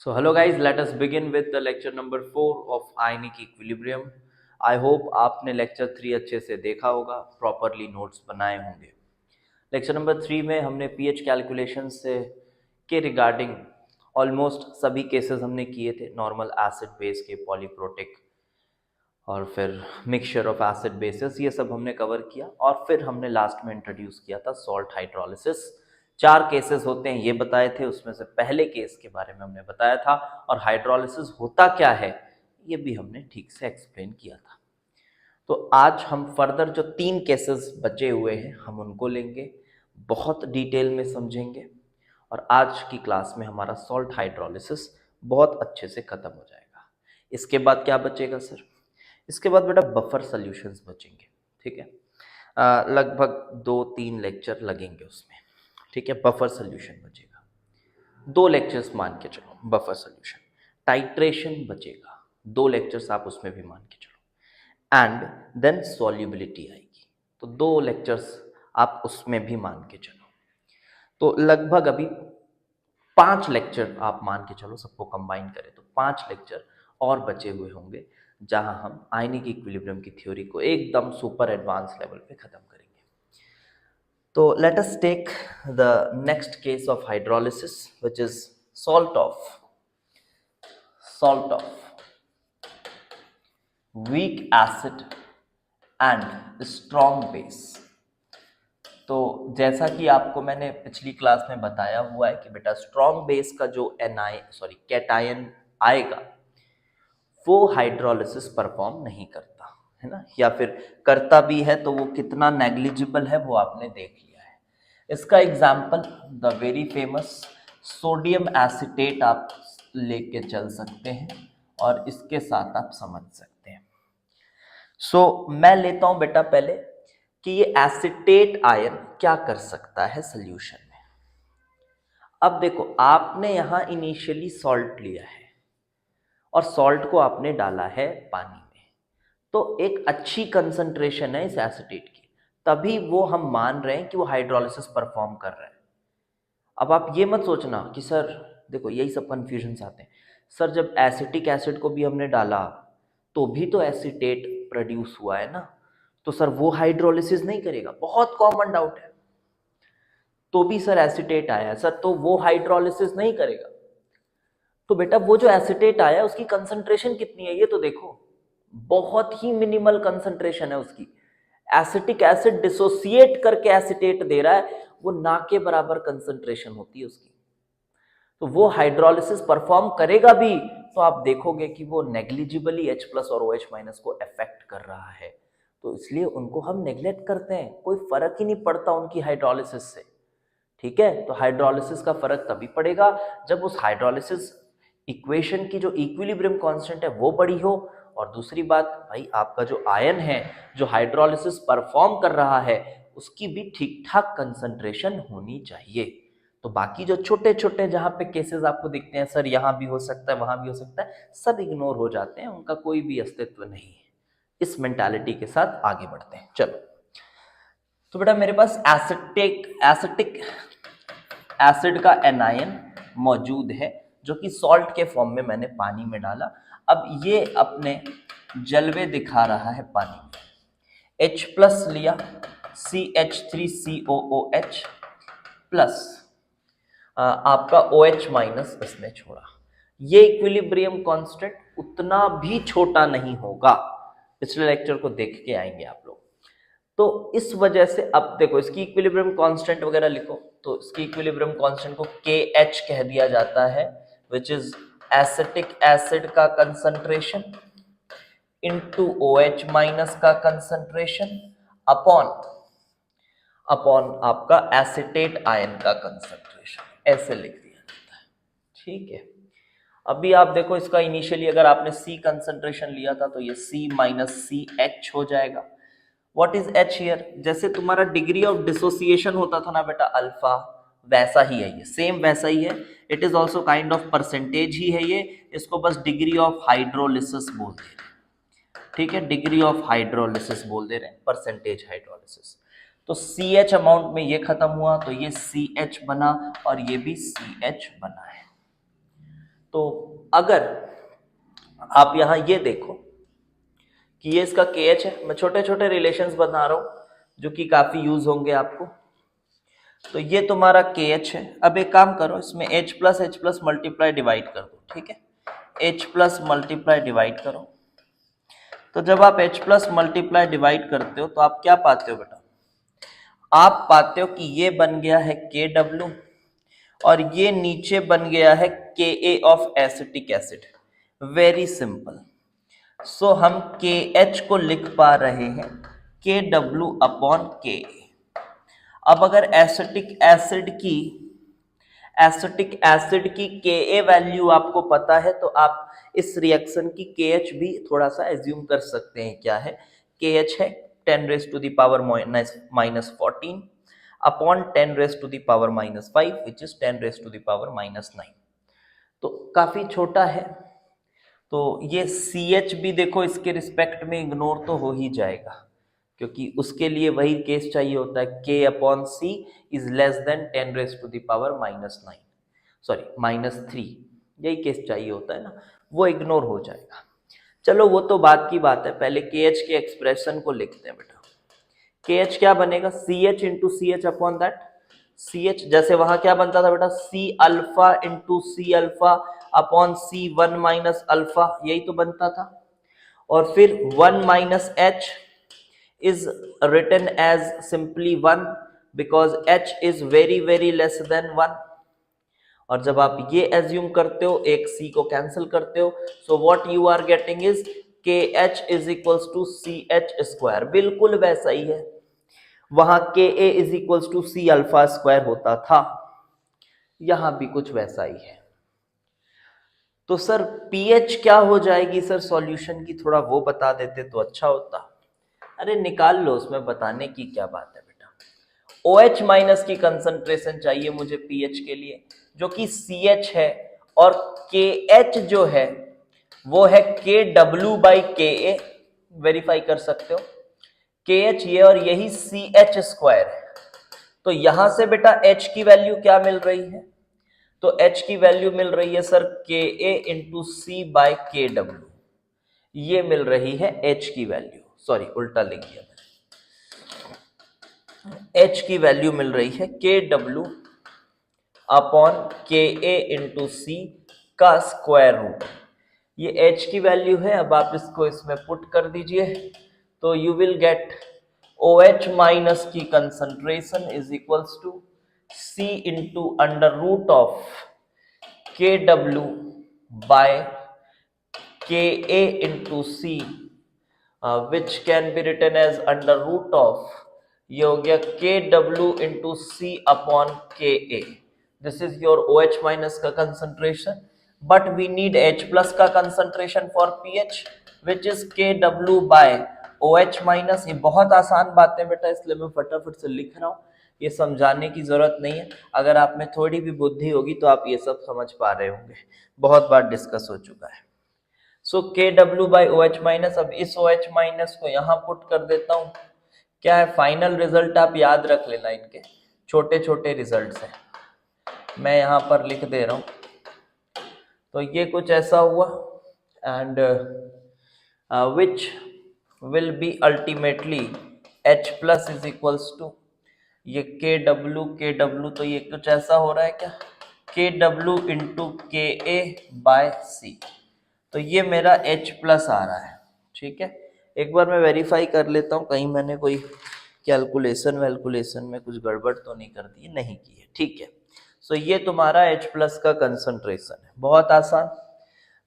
So hello guys, let us begin with the lecture number 4 of ionic equilibrium. I hope आपने lecture 3 अच्छे से देखा होगा, properly notes बनाए होंगे। लेक्चर नंबर 3 में हमने पीएच कैलकुलेशन से के रिगार्डिंग ऑलमोस्ट सभी केसेस हमने किए थे, नॉर्मल एसिड बेस के, पॉलीप्रोटिक और फिर मिक्सचर ऑफ एसिड बेसिस, ये सब हमने कवर किया। और फिर हमने लास्ट में इंट्रोड्यूस किया था सॉल्ट हाइड्रोलिसिस। 4 केसेस होते हैं ये बताए थे, उसमें से पहले केस के बारे में हमने बताया था, और हाइड्रोलिसिस होता क्या है ये भी हमने ठीक से एक्सप्लेन किया था। तो आज हम फर्दर जो 3 केसेस बचे हुए हैं हम उनको लेंगे, बहुत डिटेल में समझेंगे, और आज की क्लास में हमारा सॉल्ट हाइड्रोलिसिस बहुत अच्छे से खत्म हो जाएगा। इसके बाद क्या बचेगा सर? इसके बाद बेटा बफर सॉल्यूशंस बचेंगे, ठीक है। लगभग 2-3 लेक्चर लगेंगे उसमें, ठीक है। बफर सॉल्यूशन बचेगा, 2 लेक्चर्स मान के चलो बफर सॉल्यूशन। टाइट्रेशन बचेगा, 2 लेक्चर्स आप उसमें भी मान के चलो, एंड देन सॉल्युबिलिटी आएगी, तो 2 लेक्चर्स आप उसमें भी मान के चलो। तो लगभग अभी 5 लेक्चर आप मान के चलो, सबको कंबाइन करें तो 5 लेक्चर और बचे हुए होंगे, जहां हम आयनिक इक्विलिब्रियम की थ्योरी को एकदम सुपर एडवांस लेवल पे खत्म करेंगे। तो let us take the next case of hydrolysis, which is salt of weak acid and strong base। तो जैसा कि आपको मैंने पिछली क्लास में बताया हुआ है कि बेटा स्ट्रॉन्ग बेस का जो कैटायन आएगा वो हाइड्रोलिसिस परफॉर्म नहीं करता है ना, या फिर करता भी है तो वो कितना नेग्लिजिबल है वो आपने देख लिया है। इसका example the very famous sodium acetate आप लेके चल सकते हैं, और इसके साथ आप समझ सकते हैं। मैं लेता हूं बेटा पहले कि ये एसिटेट आयन क्या कर सकता है सॉल्यूशन में। अब देखो, आपने यहां इनिशियली सॉल्ट लिया है और सॉल्ट को आपने डाला है पानी में, तो एक अच्छी कंसंट्रेशन है इस एसिटेट की, तभी वो हम मान रहे हैं कि वो हाइड्रोलिसिस परफॉर्म कर रहा है। अब आप ये मत सोचना कि सर, देखो यही सब कंफ्यूजन आते हैं, सर जब एसिटिक एसिड को भी हमने डाला तो भी तो एसिटेट प्रोड्यूस हुआ है ना, तो सर वो हाइड्रोलिसिस नहीं करेगा? बहुत कॉमन डाउट है। तो भी सर एसिटेट आया सर, तो वो हाइड्रोलिसिस नहीं करेगा? तो बेटा वो जो एसिटेट आया उसकी कंसंट्रेशन कितनी है ये तो देखो, बहुत ही मिनिमल कंसंट्रेशन है उसकी। एसिटिक एसिड डिसोसिएट करके एसिटेट दे रहा है, वो ना के बराबर कंसंट्रेशन होती है उसकी। तो वो हाइड्रोलिसिस परफॉर्म करेगा भी तो आप देखोगे कि वो नेग्लिजिबली H+ और OH- को अफेक्ट कर रहा है, तो इसलिए उनको हम नेग्लेक्ट करते हैं, कोई फर्क ही नहीं पड़ता उनकी हाइड्रोलिसिस से, ठीक है। तो हाइड्रोलिसिस का फर्क तभी पड़ेगा जब उस हाइड्रोलिसिस इक्वेशन की जो इक्विलिब्रियम कांस्टेंट है वो बड़ी हो, और दूसरी बात भाई आपका जो आयन है जो हाइड्रोलिसिस परफॉर्म कर रहा है उसकी भी ठीक ठाक कंसंट्रेशन होनी चाहिए। तो बाकी जो छोटे छोटे जहां पे केसेस आपको दिखते हैं, सर यहां भी हो सकता है वहां भी हो सकता है, सब इग्नोर हो जाते हैं, उनका कोई भी अस्तित्व नहीं है। इस मेंटालिटी के साथ आगे बढ़ते हैं, चलो। तो बेटा मेरे पास एसिटिक एसिड का एनायन मौजूद है, जो कि सॉल्ट के फॉर्म में मैंने पानी में डाला। अब ये अपने जलवे दिखा रहा है पानी में। H+ लिया, CH3COOH प्लस आपका OH- इसने छोड़ा। ये इक्विलिब्रियम कांस्टेंट उतना भी छोटा नहीं होगा, पिछले लेक्चर को देख के आएंगे आप लोग। तो इस वजह से अब देखो, इसकी इक्विलिब्रियम कांस्टेंट वगैरह लिखो तो इसकी इक्विलिब्रियम कांस्टेंट को KH कह दिया जाता है, विच इज एसिटिक एसिड का कंसंट्रेशन इनटू OH- का कंसंट्रेशन अपॉन आपका एसिटेट आयन का कंसंट्रेशन, ऐसे लिख दिया जाता है, ठीक है। अभी आप देखो, इसका इनिशियली अगर आपने C कंसंट्रेशन लिया था तो ये C-CH हो जाएगा। What is H here? जैसे तुम्हारा डिग्री ऑफ डिसोसिएशन होता था ना बेटा अल्फा, वैसा ही है ये, सेम वैसा ही है। It is also kind of percentage ही है ये, इसको बस डिग्री ऑफ हाइड्रोलिसिस बोल दे रहे हैं, ठीक है। डिग्री ऑफ हाइड्रोलिसिस बोल दे रहे हैं, परसेंटेज हाइड्रोलिसिस। तो CH अमाउंट में ये खत्म हुआ तो ये CH बना और ये भी CH बना है। तो अगर आप यहां ये देखो कि ये इसका KH है, मैं छोटे छोटे रिलेशंस बना रहा हूं जो कि काफी यूज होंगे आपको। तो ये तुम्हारा KH है। अब एक काम करो, इसमें H प्लस मल्टीप्लाई डिवाइड कर दो, ठीक है। H प्लस मल्टीप्लाई डिवाइड करो। तो जब आप H प्लस मल्टीप्लाई डिवाइड करते हो तो आप क्या पाते हो बेटा? आप पाते हो कि ये बन गया है KW और ये नीचे बन गया है Ka of acetic acid. Very simple. So हम KH को लिख पा रहे हैं KW अपॉन Ka। अब अगर एसिटिक एसिड की Ka वैल्यू आपको पता है तो आप इस रिएक्शन की KH भी थोड़ा सा एज्यूम कर सकते हैं। क्या है? KH है 10 raise to the power -14 upon 10 raise to the power -5 which is 10 raise to the power -9। तो काफी छोटा है। तो ये CH भी देखो इसके रिस्पेक्ट में इग्नोर तो हो ही जाएगा, क्योंकि उसके लिए वही केस चाहिए होता है K upon C is less than 10 raise to the power -9, sorry -3, यही केस चाहिए होता है ना, वो इग्नोर हो जाएगा। चलो वो तो बात की बात है, पहले KH के एक्सप्रेशन को लिखते हैं बेटा। KH क्या बनेगा? CH into CH upon that CH, जैसे वहां क्या बनता था बेटा? C alpha into C alpha upon C1 minus alpha, यही तो बनता था। और फिर 1 minus H is written as simply 1 because H is very less than 1। और जब आप ये एज्यूम करते हो, एक C को कैंसिल करते हो, so what you are getting is KH is equals to CH square. बिल्कुल वैसा ही है, वहां Ka is equals to C alpha square होता था, यहां भी कुछ वैसा ही है। तो सर pH क्या हो जाएगी सर सॉल्यूशन की, थोड़ा वो बता देते तो अच्छा होता। अरे निकाल लो, उसमें बताने की क्या बात है बेटा। OH माइनस की कंसंट्रेशन चाहिए मुझे pH के लिए, जो कि CH है, और KH जो है वो है KW बाई Ka। वेरीफाई कर सकते हो, KH ये और यही CH स्क्वायर है। तो यहां से बेटा H की वैल्यू क्या मिल रही है? तो H की वैल्यू मिल रही है sir Ka into C by KW, ये मिल रही है H की वैल्यू, सॉरी उल्टा लिख दिया मैंने। H की वैल्यू मिल रही है KW upon Ka into C का स्क्वायर रूट, ये H की वैल्यू है। अब आप इसको इसमें पुट कर दीजिए तो you will get OH minus की concentration is equals to C into under root of KW by Ka into C which can be written as under root of, ये हो गया KW into C upon Ka। This is your OH minus का concentration, but we need H plus का concentration for pH which is KW by OH minus. ये बहुत आसान बात है बेटा, इसलिए मैं फटाफट से लिख रहा हूँ, ये समझाने की जरूरत नहीं है। अगर आप में थोड़ी भी बुद्धि होगी तो आप ये सब समझ पा रहे होंगे, बहुत बार डिस्कस हो चुका है। सो KW बाई OH माइनस। अब इस OH माइनस को यहां पुट कर देता हूं, क्या है फाइनल रिजल्ट, आप याद रख लेना, इनके छोटे छोटे रिजल्ट्स हैं, मैं यहां पर लिख दे रहा हूं। तो ये कुछ ऐसा हुआ, and which will be ultimately H plus is equals to ये KW, तो ये कुछ ऐसा हो रहा है क्या, KW into Ka by C। तो ये मेरा H प्लस आ रहा है, ठीक है। एक बार मैं वेरीफाई कर लेता हूँ कहीं मैंने कोई कैलकुलेशन में कुछ गड़बड़ तो नहीं कर दी, नहीं की है, ठीक है। सो ये तुम्हारा H प्लस का कंसंट्रेशन है, बहुत आसान।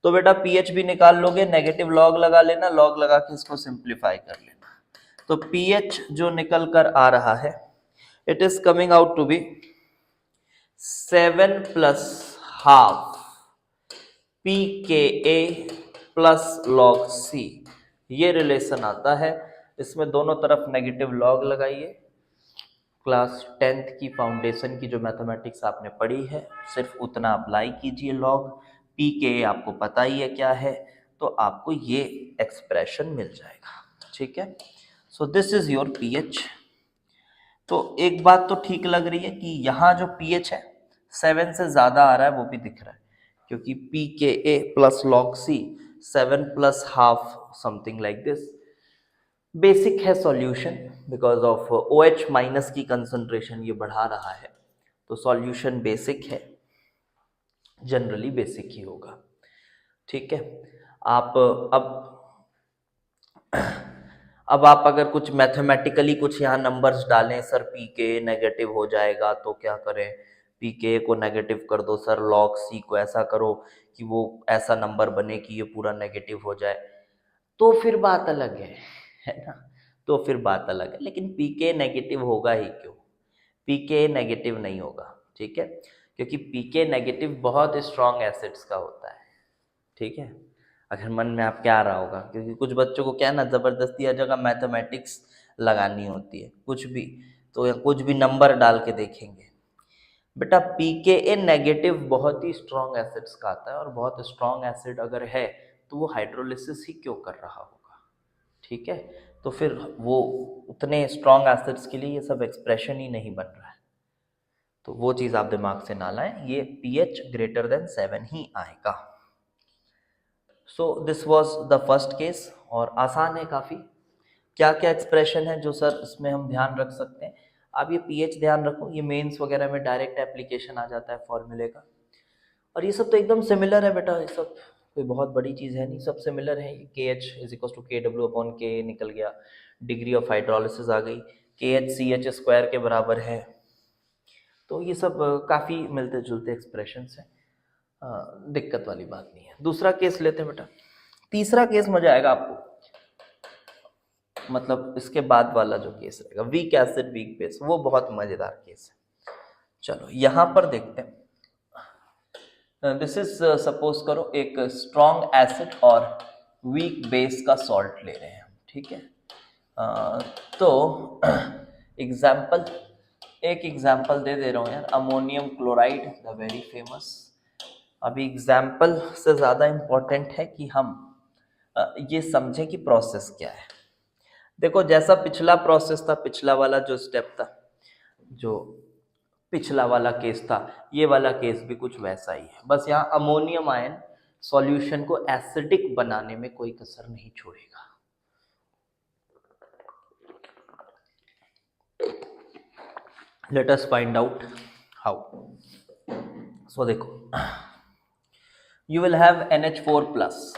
तो बेटा pH भी निकाल लोगे, नेगेटिव लॉग लगा लेना, लॉग लगा के इसको सिंप्लीफाई कर लेना। तो pH जो निकल कर आ रहा है, it is coming out to be 7 plus half pKa plus log C, ये रिलेशन आता है। इसमें दोनों तरफ नेगेटिव लॉग लगाइए। क्लास 10th की फाउंडेशन की जो मैथमेटिक्स आपने पढ़ी है सिर्फ उतना अप्लाई कीजिए। लॉग pKa आपको पता ही है क्या है, तो आपको ये एक्सप्रेशन मिल जाएगा, ठीक है। So this is your pH। तो एक बात तो ठीक लग रही है कि यहाँ जो pH है 7 से ज्यादा आ रहा है, वो भी दिख रहा है, क्योंकि P K A plus log C 7 plus half something like this. Basic है solution, because of O H minus की कंसंट्रेशन ये बढ़ा रहा है, तो सॉल्यूशन बेसिक है, जनरली बेसिक ही होगा। ठीक है। आप अब आप अगर कुछ मैथमेटिकली कुछ यहाँ नंबर्स डालें, सर पी के नेगेटिव हो जाएगा तो क्या करें, पी के को नेगेटिव कर दो सर, लॉग सी को ऐसा करो कि वो ऐसा नंबर बने कि ये पूरा नेगेटिव हो जाए, तो फिर बात अलग है ना, तो फिर बात अलग है। लेकिन पी के नेगेटिव होगा ही क्यों, पी के नेगेटिव नहीं होगा। ठीक है, क्योंकि पी के नेगेटिव बहुत स्ट्रॉन्ग एसिड्स का होता है। ठीक है, अगर मन में आपके आ रहा होगा, क्योंकि कुछ बच्चों को क्या है ना, जबरदस्ती हर जगह मैथमेटिक्स लगानी होती है, कुछ भी तो या कुछ भी नंबर डाल के देखेंगे। बेटा पी के ए नेगेटिव बहुत ही स्ट्रॉन्ग एसिड्स का आता है, और बहुत स्ट्रॉन्ग एसिड अगर है तो वो हाइड्रोलिसिस ही क्यों कर रहा होगा। ठीक है, तो फिर वो उतने स्ट्रॉन्ग एसिड्स के लिए ये सब एक्सप्रेशन ही नहीं बन रहा है, तो वो चीज़ आप दिमाग से ना लाएं, ये pH ग्रेटर देन 7 ही आएगा। So this was the first case, और आसान है काफ़ी। क्या क्या एक्सप्रेशन है जो सर इसमें हम ध्यान रख सकते हैं, आप ये pH ध्यान रखो, ये मेंस वगैरह में डायरेक्ट एप्लीकेशन आ जाता है फॉर्मूले का, और ये सब तो एकदम सिमिलर है बेटा, ये सब कोई बहुत बड़ी चीज़ है नहीं, सब सिमिलर है। के एच इज इक्वल टू के डब्ल्यू अपॉन के निकल गया, डिग्री ऑफ हाइड्रोलिसिस आ गई, के एच सी एच स्क्वायर के बराबर है, तो ये सब काफ़ी मिलते जुलते एक्सप्रेशन हैं, दिक्कत वाली बात नहीं है। दूसरा केस लेते हैं बेटा, तीसरा केस मजा आएगा आपको, मतलब इसके बाद वाला जो केस रहेगा वीक एसिड वीक बेस, वो बहुत मजेदार केस है। चलो यहां पर देखते हैं, दिस इज सपोज करो एक स्ट्रॉन्ग एसिड और वीक बेस का सॉल्ट ले रहे हैं हम। ठीक है, तो एग्जाम्पल, एक एग्जाम्पल दे दे रहा हूँ यार, ammonium chloride the very famous. अभी एग्जाम्पल से ज़्यादा इम्पोर्टेंट है कि हम ये समझें कि प्रोसेस क्या है। देखो जैसा पिछला प्रोसेस था, पिछला वाला जो स्टेप था, जो पिछला वाला केस था, ये वाला केस भी कुछ वैसा ही है, बस यहाँ अमोनियम आयन सॉल्यूशन को एसिडिक बनाने में कोई कसर नहीं छोड़ेगा। Let us find out how. So देखो, you will have NH4 plus,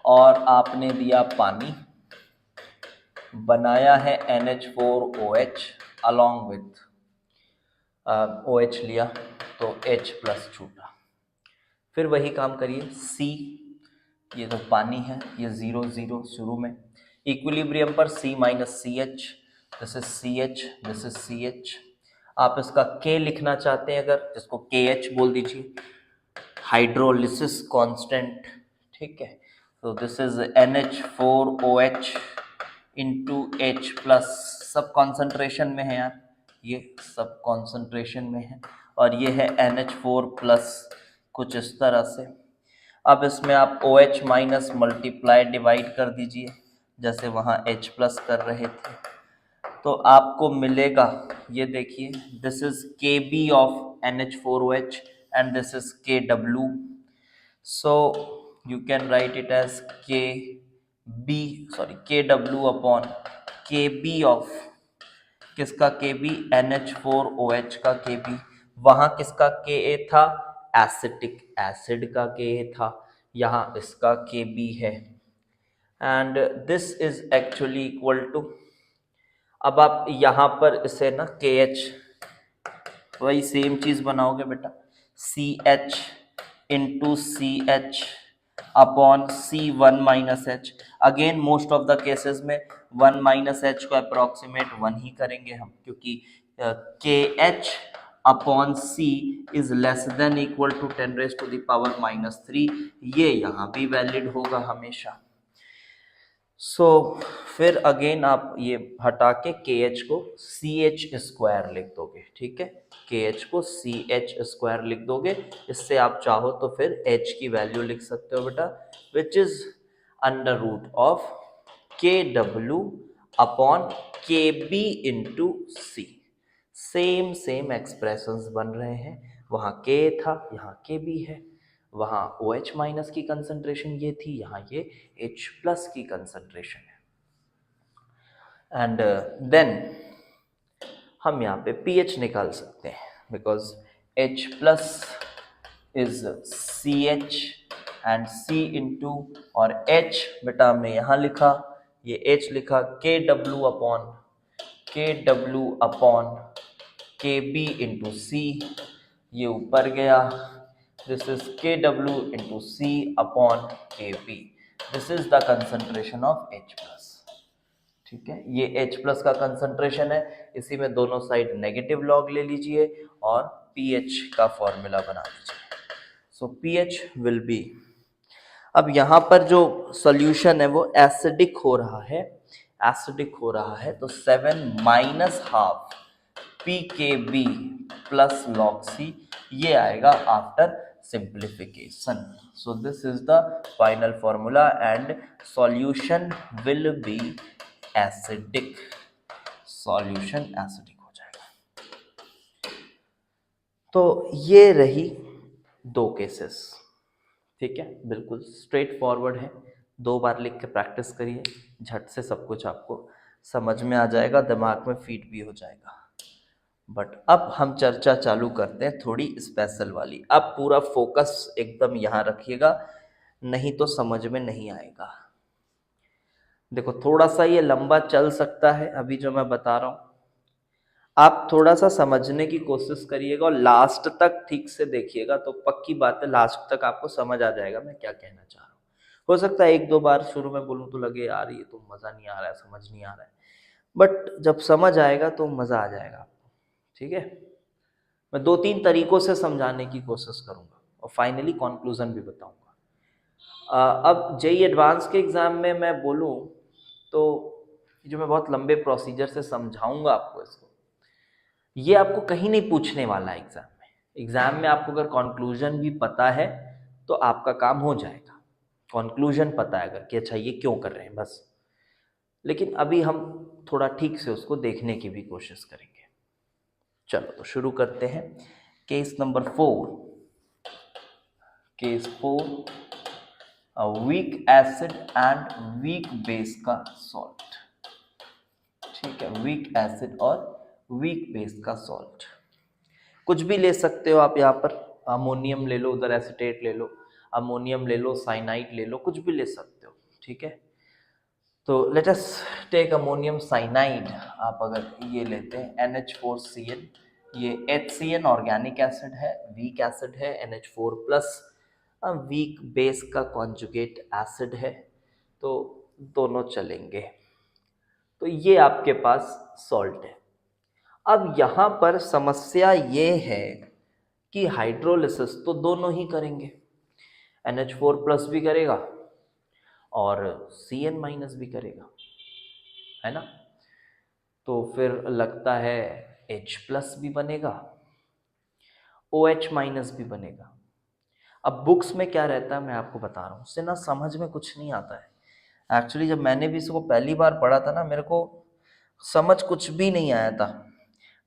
और आपने दिया पानी, बनाया है NH4OH अलॉन्ग विथ OH लिया तो H प्लस छूटा, फिर वही काम करिए, C, ये तो पानी है, ये 0 0 शुरू में, इक्विलिब्रियम पर C minus CH, this is CH, this is CH। आप इसका K लिखना चाहते हैं अगर, जिसको KH बोल दीजिए, हाइड्रोलिसिस कांस्टेंट। ठीक है, तो this is NH4OH into H plus, सब कॉन्सेंट्रेशन में है यार, ये सब कॉन्सेंट्रेशन में है, और ये है NH4 प्लस कुछ इस तरह से। अब इसमें आप OH माइनस मल्टीप्लाई डिवाइड कर दीजिए, जैसे वहाँ H प्लस कर रहे थे, तो आपको मिलेगा, ये देखिए, this is Kb of NH4OH and this is Kw, so you can write it as Kw upon Kb of किसका Kb, NH4OH का Kb, वहां किसका Ka था, एसिटिक एसिड का Ka था, यहाँ इसका Kb है, and this is actually equal to, अब आप यहाँ पर इसे ना KH, वही सेम चीज बनाओगे बेटा, CH into CH upon C1 minus H, again most of the cases में 1 माइनस H को अप्रोक्सीमेट 1 ही करेंगे हम, क्योंकि KH upon C is less than equal to 10 raise to the power minus 3, ये यहाँ भी वैलिड होगा हमेशा। सो फिर अगेन आप ये हटा के KH को CH स्क्वायर लिख दोगे। ठीक है, KH को CH स्क्वायर लिख दोगे, इससे आप चाहो तो फिर H की वैल्यू लिख सकते हो बेटा, which is under root of KW upon KB into C। Same expressions बन रहे हैं, वहाँ K था, यहाँ K भी है, वहाँ OH माइनस की कंसंट्रेशन ये थी, यहाँ ये H प्लस की कंसंट्रेशन है। एंड देन हम यहाँ पे pH निकाल सकते हैं, because H plus is CH and C into और H बेटा हमने यहाँ लिखा, ये H लिखा KW upon KB into C, ये ऊपर गया, this is KW into C upon KB, this is the concentration of H plus. ठीक है, ये H प्लस का कंसंट्रेशन है, इसी में दोनों साइड नेगेटिव लॉग ले लीजिए और pH का फॉर्मूला बना लीजिए। सो pH विल बी, अब यहाँ पर जो सॉल्यूशन है वो एसिडिक हो रहा है, तो 7 minus half pKb plus log C, ये आएगा after simplification. So this is the final formula and solution will be acidic. Solution acidic हो जाएगा। तो ये रही दो केसेस। ठीक है, बिल्कुल स्ट्रेट फॉरवर्ड है, 2 बार लिख के प्रैक्टिस करिए, झट से सब कुछ आपको समझ में आ जाएगा, दिमाग में फीड भी हो जाएगा। बट अब हम चर्चा चालू करते हैं थोड़ी स्पेशल वाली। अब पूरा फोकस एकदम यहाँ रखिएगा, नहीं तो समझ में नहीं आएगा। देखो थोड़ा सा ये लंबा चल सकता है अभी जो मैं बता रहा हूँ, आप थोड़ा सा समझने की कोशिश करिएगा और लास्ट तक ठीक से देखिएगा, तो पक्की बात है लास्ट तक आपको समझ आ जाएगा मैं क्या कहना चाह रहा हूँ। हो सकता है 1-2 बार शुरू में बोलूँ तो लगे यार ये तो मज़ा नहीं आ रहा है, समझ नहीं आ रहा है, बट जब समझ आएगा तो मज़ा आ जाएगा। ठीक है, मैं 2-3 तरीकों से समझाने की कोशिश करूंगा और फाइनली कंक्लूजन भी बताऊंगा। अब जेईई एडवांस के एग्जाम में मैं बोलूं तो जो मैं बहुत लंबे प्रोसीजर से समझाऊंगा आपको इसको, ये आपको कहीं नहीं पूछने वाला है एग्जाम में आपको अगर कंक्लूजन भी पता है तो आपका काम हो जाएगा, कंक्लूजन पता है अगर कि अच्छा ये क्यों कर रहे हैं बस। लेकिन अभी हम थोड़ा ठीक से उसको देखने की भी कोशिश करेंगे। चलो तो शुरू करते हैं। Case number 4, case 4, weak acid and week base का सॉल्ट। ठीक है, वीक एसिड और वीक बेस का सॉल्ट कुछ भी ले सकते हो आप, यहाँ पर अमोनियम ले लो, उधर एसिटेट ले लो, अमोनियम ले लो, साइनाइड ले लो, कुछ भी ले सकते हो। ठीक है, तो let us take ammonium cyanide. आप अगर ये लेते हैं NH4Cl, ये HCN ऑर्गेनिक एसिड है, वीक एसिड है, NH4 प्लस वीक बेस का कॉन्जुगेट एसिड है, तो दोनों चलेंगे। तो ये आपके पास सॉल्ट है। अब यहाँ पर समस्या ये है कि हाइड्रोलिसिस तो दोनों ही करेंगे, NH4 प्लस भी करेगा और Cn माइनस भी करेगा, है ना। तो फिर लगता है H प्लस भी बनेगा, OH माइनस भी बनेगा। अब बुक्स में क्या रहता है मैं आपको बता रहा हूँ, उससे ना समझ में कुछ नहीं आता है। एक्चुअली जब मैंने भी इसको पहली बार पढ़ा था ना, मेरे को समझ कुछ भी नहीं आया था,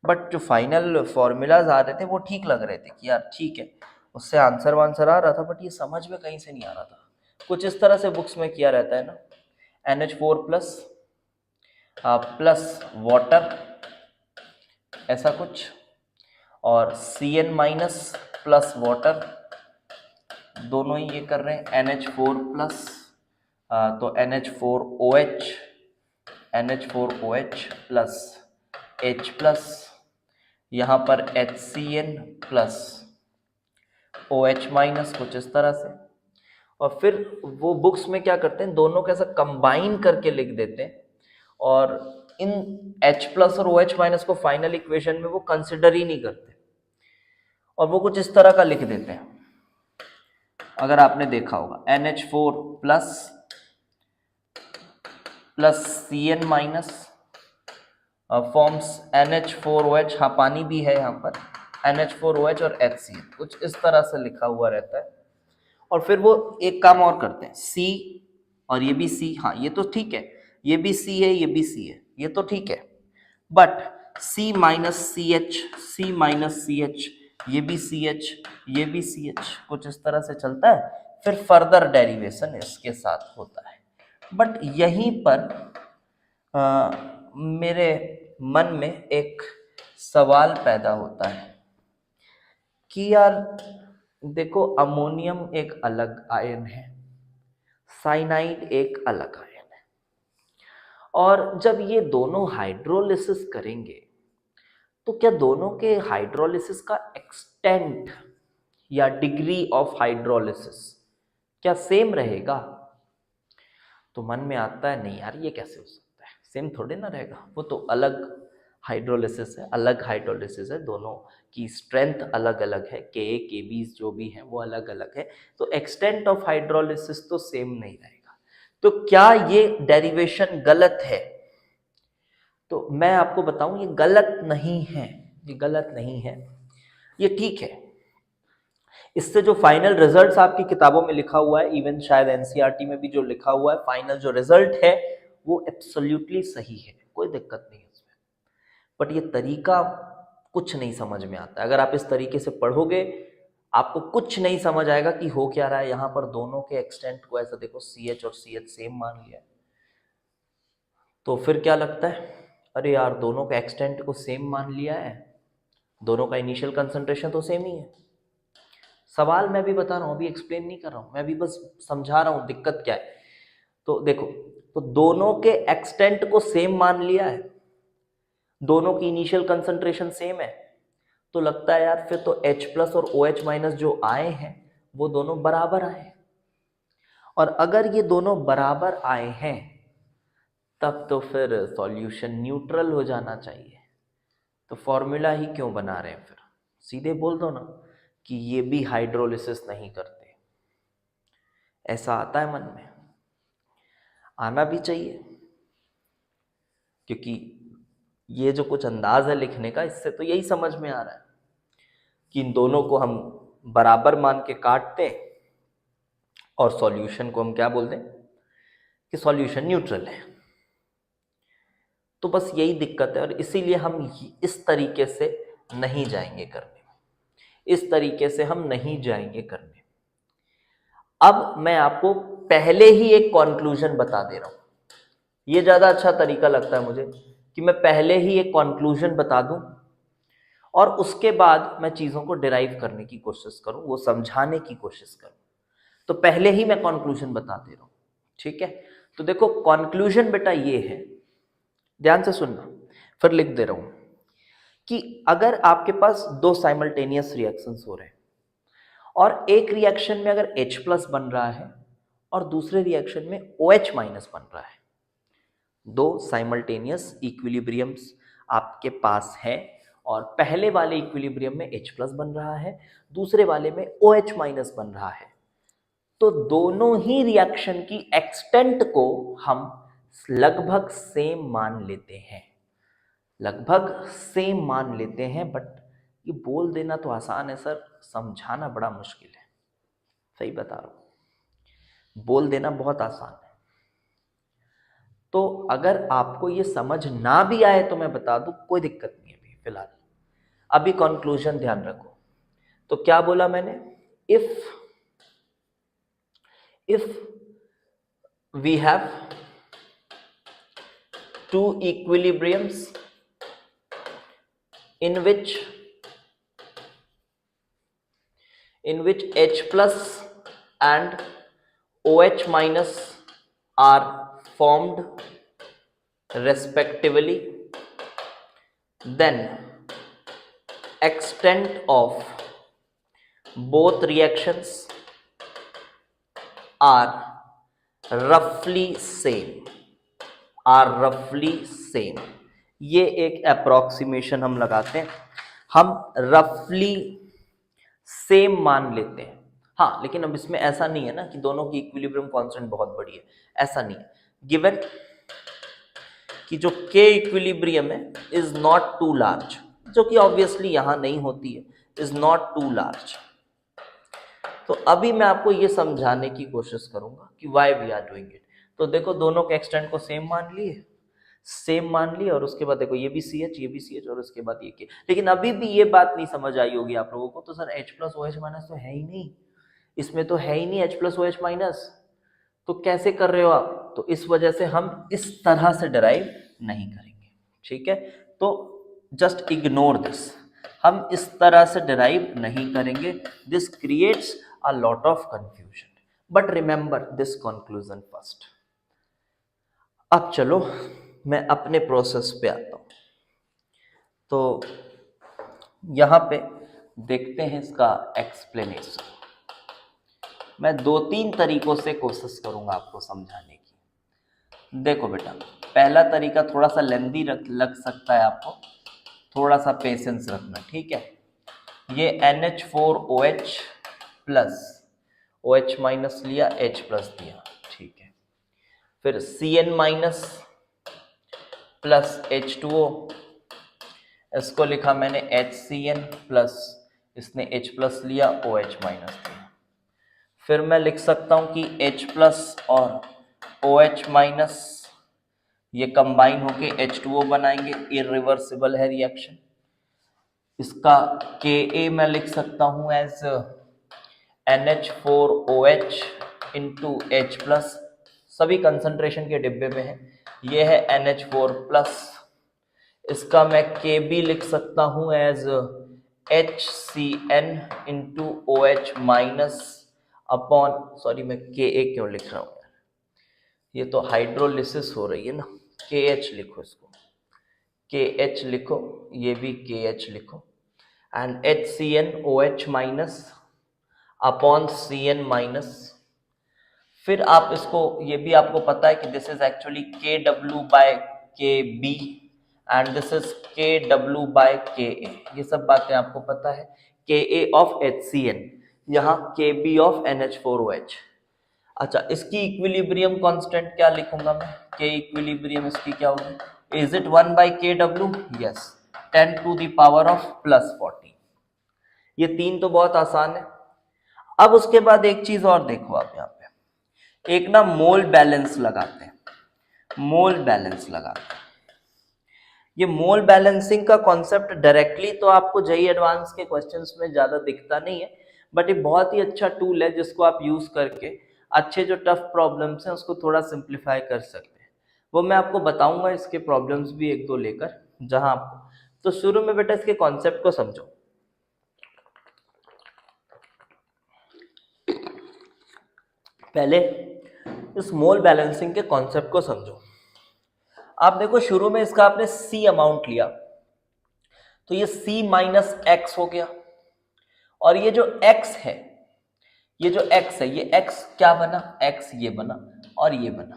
बट जो फाइनल फॉर्मूलाज आ रहे थे वो ठीक लग रहे थे कि यार ठीक है, उससे आंसर वांसर आ रहा था, बट ये समझ में कहीं से नहीं आ रहा था। कुछ इस तरह से बुक्स में किया रहता है ना, NH4 प्लस प्लस वाटर ऐसा कुछ, और Cn माइनस प्लस वाटर, दोनों ही ये कर रहे हैं। NH4 प्लस तो NH4OH प्लस H प्लस, यहाँ पर HCN प्लस OH माइनस, कुछ इस तरह से। और फिर वो बुक्स में क्या करते हैं, दोनों को ऐसा कंबाइन करके लिख देते हैं और इन H प्लस और OH माइनस को फाइनल इक्वेशन में वो कंसिडर ही नहीं करते और वो कुछ इस तरह का लिख देते हैं। अगर आपने देखा होगा NH4 plus plus Cn minus forms NH4OH, हाँ पानी भी है यहाँ पर, NH4OH और HCl, कुछ इस तरह से लिखा हुआ रहता है। और फिर वो एक काम और करते हैं, C और ये भी C, हाँ ये तो ठीक है, ये भी C है, ये भी C है, ये तो ठीक है, बट C माइनस CH ये भी CH, ये भी CH, कुछ इस तरह से चलता है, फिर फर्दर डेरिवेशन इसके साथ होता है। बट यहीं पर मेरे मन में एक सवाल पैदा होता है कि यार देखो, अमोनियम एक अलग आयन है, साइनाइड एक अलग आयन है, और जब ये दोनों हाइड्रोलिसिस करेंगे तो क्या दोनों के हाइड्रोलिसिस का एक्सटेंट या डिग्री ऑफ हाइड्रोलिसिस क्या सेम रहेगा? तो मन में आता है नहीं यार, ये कैसे हो सकता है, सेम थोड़े ना रहेगा, वो तो अलग हाइड्रोलिसिस है, अलग हाइड्रोलिसिस है, दोनों की स्ट्रेंथ अलग अलग है, के बीज जो भी है वो अलग अलग है, तो एक्सटेंट ऑफ हाइड्रोलिसिस तो सेम नहीं रहेगा। तो क्या ये डेरिवेशन गलत है? तो मैं आपको बताऊं, ये गलत नहीं है, ये गलत नहीं है, ये ठीक है। इससे जो फाइनल रिजल्ट्स आपकी किताबों में लिखा हुआ है, इवन शायद एनसीईआरटी में भी जो लिखा हुआ है, फाइनल जो रिजल्ट है वो एब्सोल्युटली सही है, कोई दिक्कत नहीं है उसमें। बट ये तरीका कुछ नहीं समझ में आता। अगर आप इस तरीके से पढ़ोगे आपको कुछ नहीं समझ आएगा कि हो क्या रहा है। यहाँ पर दोनों के एक्सटेंट को ऐसा देखो, CH और CH सेम मान लिया, तो फिर क्या लगता है, अरे यार दोनों का एक्सटेंट को सेम मान लिया है, दोनों का इनिशियल कंसंट्रेशन तो सेम ही है। सवाल मैं भी बता रहा हूँ, अभी एक्सप्लेन नहीं कर रहा हूँ, मैं भी बस समझा रहा हूँ दिक्कत क्या है। तो देखो, तो दोनों के एक्सटेंट को सेम मान लिया है, दोनों की इनिशियल कंसंट्रेशन सेम है, तो लगता है यार फिर तो H प्लस और OH माइनस जो आए हैं वो दोनों बराबर आए हैं। और अगर ये दोनों बराबर आए हैं तब तो फिर सॉल्यूशन न्यूट्रल हो जाना चाहिए। तो फॉर्मूला ही क्यों बना रहे हैं, फिर सीधे बोल दो ना कि ये भी हाइड्रोलिसिस नहीं करते। ऐसा आता है मन में, आना भी चाहिए, क्योंकि ये जो कुछ अंदाज है लिखने का, इससे तो यही समझ में आ रहा है कि इन दोनों को हम बराबर मान के काटते हैं और सॉल्यूशन को हम क्या बोल दें कि सॉल्यूशन न्यूट्रल है। तो बस यही दिक्कत है, और इसीलिए हम इस तरीके से नहीं जाएंगे करने, इस तरीके से हम नहीं जाएंगे करने। अब मैं आपको पहले ही एक कंक्लूजन बता दे रहा हूं, ये ज्यादा अच्छा तरीका लगता है मुझे कि मैं पहले ही एक कंक्लूजन बता दूं और उसके बाद मैं चीजों को डिराइव करने की कोशिश करूं, वो समझाने की कोशिश करूं। तो पहले ही मैं कंक्लूजन बता दे रहा हूं, ठीक है? तो देखो कंक्लूजन बेटा ये है, ध्यान से सुनना, फिर लिख दे रहा हूं कि अगर आपके पास दो साइमल्टेनियस रिएक्शंस हो रहे हैं और एक रिएक्शन में अगर H प्लस बन रहा है और दूसरे रिएक्शन में OH माइनस बन रहा है, दो साइमल्टेनियस इक्विलिब्रियम्स आपके पास है और पहले वाले इक्विलिब्रियम में H प्लस बन रहा है, दूसरे वाले में OH माइनस बन रहा है, तो दोनों ही रिएक्शन की एक्सटेंट को हम लगभग सेम मान लेते हैं, लगभग सेम मान लेते हैं। बट ये बोल देना तो आसान है सर, समझाना बड़ा मुश्किल है, सही बता रहा हूं, बोल देना बहुत आसान है। तो अगर आपको ये समझ ना भी आए तो मैं बता दूं, कोई दिक्कत नहीं है अभी फिलहाल। अभी कंक्लूजन ध्यान रखो, तो क्या बोला मैंने, if we have two equilibriums in which H plus and OH minus are formed respectively, then extent of both reactions are roughly same। ये एक अप्रोक्सीमेशन हम लगाते हैं, हम रफली सेम मान लेते हैं। हाँ, लेकिन अब इसमें ऐसा नहीं है ना कि दोनों की इक्विलिब्रियम कांस्टेंट बहुत बड़ी है, ऐसा नहीं है। गिवन कि जो K इक्विलिब्रियम है इज नॉट टू लार्ज, जो कि ऑब्वियसली यहां नहीं होती है, इज नॉट टू लार्ज। तो अभी मैं आपको ये समझाने की कोशिश करूंगा कि why we are doing it. तो देखो, दोनों के एक्सटेंट को सेम मान लिए, सेम मान ली, और उसके बाद देखो ये भी सी एच, ये भी सी एच, और उसके बाद ये के। लेकिन अभी भी ये बात नहीं समझ आई होगी आप लोगों को, तो sir H plus O H minus तो है ही नहीं, इसमें तो है ही नहीं H plus O H minus, तो कैसे कर रहे हो आप? तो इस वजह से हम इस तरह से डिराइव नहीं करेंगे, ठीक है। तो जस्ट इग्नोर दिस, हम इस तरह से डिराइव नहीं करेंगे। This creates a lot of confusion, but remember this conclusion first. अब चलो मैं अपने प्रोसेस पे आता हूं। तो यहां पे देखते हैं इसका एक्सप्लेनेशन। मैं 2-3 तरीकों से कोशिश करूंगा आपको समझाने की। देखो बेटा, पहला तरीका थोड़ा सा लेंदी लग सकता है आपको, थोड़ा सा पेशेंस रखना, ठीक है। ये NH4OH प्लस OH माइनस लिया, H प्लस दिया, ठीक है। फिर Cn माइनस प्लस H2O, इसको लिखा मैंने HCN प्लस, इसने H प्लस लिया, OH माइनस दिया। फिर मैं लिख सकता हूं कि H प्लस और OH माइनस ये कंबाइन होके H2O बनाएंगे, इरिवर्सिबल है रिएक्शन। इसका Ka मैं लिख सकता हूं as NH4OH into H plus, सभी कंसंट्रेशन के डिब्बे में है, ये है NH4 प्लस। इसका मैं Kb लिख सकता हूं as HCN into OH minus upon, sorry मैं Ka क्यों लिख रहा हूं यार, ये तो हाइड्रोलिसिस हो रही है ना, KH लिखो, इसको KH लिखो, ये भी KH लिखो, and HCnOH minus upon Cn minus. फिर आप इसको, ये भी आपको पता है कि this is actually KW by KB and this is KW by KA, ये सब बातें आपको पता है। KA ऑफ HCN, यहाँ KB ऑफ NH4OH। अच्छा, इसकी इक्विलिब्रियम कांस्टेंट क्या लिखूंगा मैं? K इक्विलिब्रियम इसकी क्या होगी? Is it 1 by KW? Yes, 10 to the power of plus 40। ये तीन तो बहुत आसान है। अब उसके बाद एक चीज और देखो आप यहाँ पे, एक ना मोल बैलेंस लगाते हैं, मोल बैलेंस लगाते हैं। ये मोल बैलेंसिंग का कॉन्सेप्ट डायरेक्टली तो आपको जेईई एडवांस के क्वेश्चंस में ज्यादा दिखता नहीं है, बट ये बहुत ही अच्छा टूल है जिसको आप यूज करके अच्छे जो टफ प्रॉब्लम्स हैं उसको थोड़ा सिंप्लीफाई कर सकते हैं। वो मैं आपको बताऊंगा, इसके प्रॉब्लम्स भी एक दो लेकर, जहां आपको, तो शुरू में बेटा इसके कॉन्सेप्ट को समझो। पहले इस मोल बैलेंसिंग के कॉन्सेप्ट को समझो। आप देखो, शुरू में इसका आपने C अमाउंट लिया, तो ये C माइनस एक्स हो गया, और ये जो x है, ये जो x है, ये x क्या बना? x ये बना और ये बना।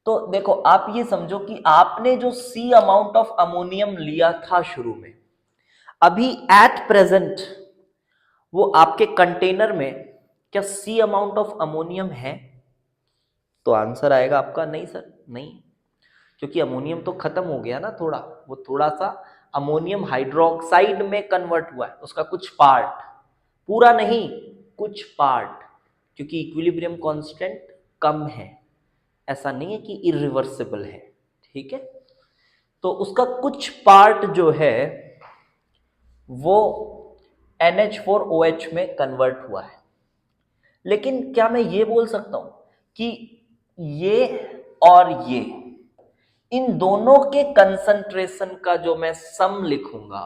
तो देखो आप ये समझो कि आपने जो C अमाउंट ऑफ अमोनियम लिया था शुरू में, अभी एट प्रेजेंट वो आपके कंटेनर में क्या C अमाउंट ऑफ अमोनियम है? तो आंसर आएगा आपका नहीं सर, नहीं, क्योंकि अमोनियम तो खत्म हो गया ना, थोड़ा, वो थोड़ा सा अमोनियम हाइड्रोक्साइड में कन्वर्ट हुआ है, उसका कुछ पार्ट, पूरा नहीं, कुछ पार्ट, क्योंकि इक्विलिब्रियम कांस्टेंट कम है, ऐसा नहीं है कि इरिवर्सिबल है, ठीक है। तो उसका कुछ पार्ट जो है वो NH4OH में कन्वर्ट हुआ है। लेकिन क्या मैं ये बोल सकता हूं कि ये और ये, इन दोनों के कंसंट्रेशन का जो मैं सम लिखूंगा,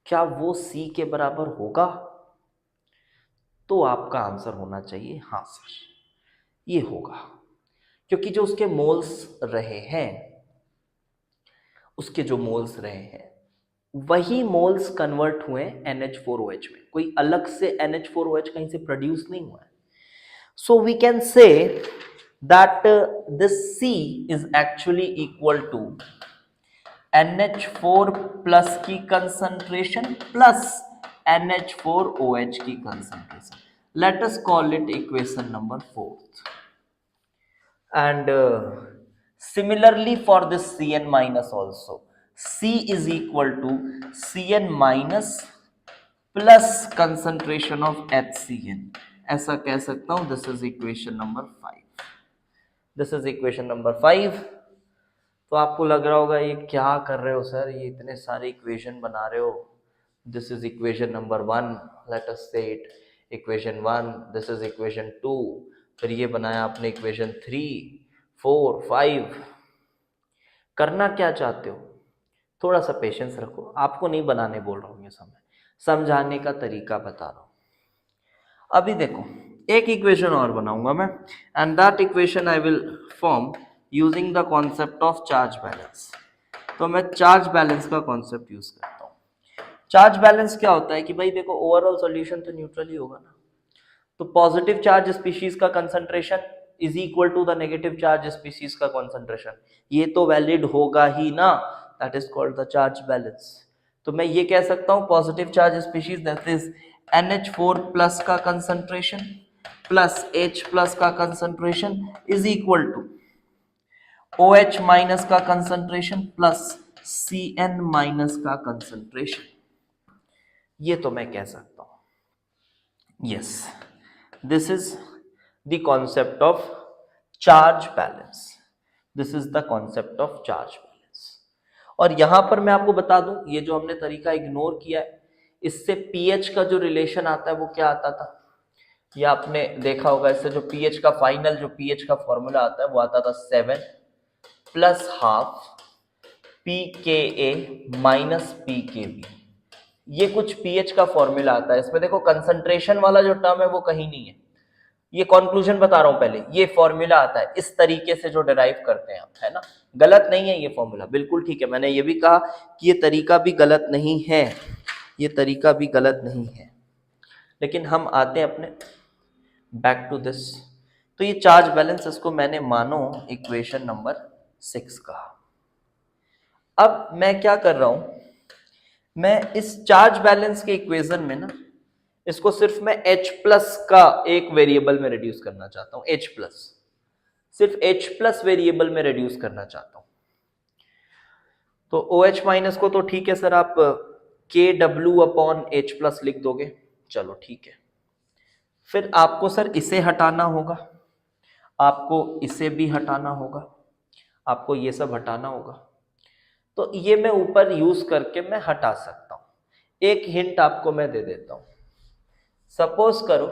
क्या वो C के बराबर होगा? तो आपका आंसर होना चाहिए हाँ सर, ये होगा, क्योंकि जो उसके मोल्स रहे हैं, उसके जो मोल्स रहे हैं वही मोल्स कन्वर्ट हुए NH4OH में, कोई अलग से NH4OH कहीं से प्रोड्यूस नहीं हुआ है। So we can say that this C is actually equal to NH4 plus की कंसंट्रेशन प्लस NH4OH की concentration. Let us call it equation number 4th. And similarly for this Cn minus also, C is equal to Cn minus plus concentration of HCN, ऐसा कह सकता हूं। This is equation number 5, this is equation number 5। तो आपको लग रहा होगा ये क्या कर रहे हो सर, ये इतने सारे इक्वेशन बना रहे हो। This is equation number 1, let us say it, equation 1, this is equation 2, फिर ये बनाया आपने इक्वेशन 3, 4, 5। करना क्या चाहते हो? थोड़ा सा पेशेंस रखो, आपको नहीं बनाने बोल रहा हूँ, ये समय समझाने का तरीका बता रहा हूँ। अभी देखो, एक इक्वेशन और बनाऊंगा मैं, and that equation I will form using the concept of charge balance. तो मैं चार्ज बैलेंस का कॉन्सेप्ट यूज करता हूँ। चार्ज बैलेंस क्या होता है कि भाई देखो, ओवरऑल सॉल्यूशन तो न्यूट्रल ही होगा ना, तो पॉजिटिव चार्ज स्पीशीज का concentration is equal to the negative charge species का कंसंट्रेशन, ये तो वैलिड होगा ही ना, that is called the charge balance. तो मैं ये कह सकता हूं positive charge species that is NH4 plus का कंसंट्रेशन प्लस H प्लस का concentration is equal to OH minus का कंसंट्रेशन प्लस CN माइनस का कंसंट्रेशन, ये तो मैं कह सकता हूं। Yes, this is the concept of charge balance, this is the concept of charge balance. और यहां पर मैं आपको बता दूं, ये जो हमने तरीका इग्नोर किया है, इससे पीएच का जो रिलेशन आता है वो क्या आता था, ये आपने देखा होगा। इससे जो पीएच का फाइनल जो पीएच का फॉर्मूला आता है वो आता था 7 plus half pKa minus pKb, ये कुछ पीएच का फॉर्मूला आता है। इसमें देखो कंसंट्रेशन वाला जो टर्म है वो कहीं नहीं है, ये कंक्लूजन बता रहा हूं पहले, ये फॉर्मूला आता है इस तरीके से जो डिराइव करते हैं आप, है ना, गलत नहीं है ये फॉर्मूला, बिल्कुल ठीक है। मैंने ये भी कहा कि ये तरीका भी गलत नहीं है, ये तरीका भी गलत नहीं है, लेकिन हम आते हैं अपने बैक टू दिस। तो ये चार्ज बैलेंस, इसको मैंने मानो इक्वेशन नंबर 6 कहा। अब मैं क्या कर रहा हूं, मैं इस चार्ज बैलेंस के इक्वेशन में ना, इसको सिर्फ मैं H प्लस का एक वेरिएबल में रिड्यूस करना चाहता हूं, H प्लस, सिर्फ H प्लस वेरिएबल में रिड्यूस करना चाहता हूं। तो OH माइनस को तो ठीक है सर, आप KW अपॉन H प्लस लिख दोगे, चलो ठीक है। फिर आपको सर इसे हटाना होगा, आपको इसे भी हटाना होगा, आपको ये सब हटाना होगा। तो ये मैं ऊपर यूज करके मैं हटा सकता हूं। एक हिंट आपको मैं दे देता हूं, सपोज करो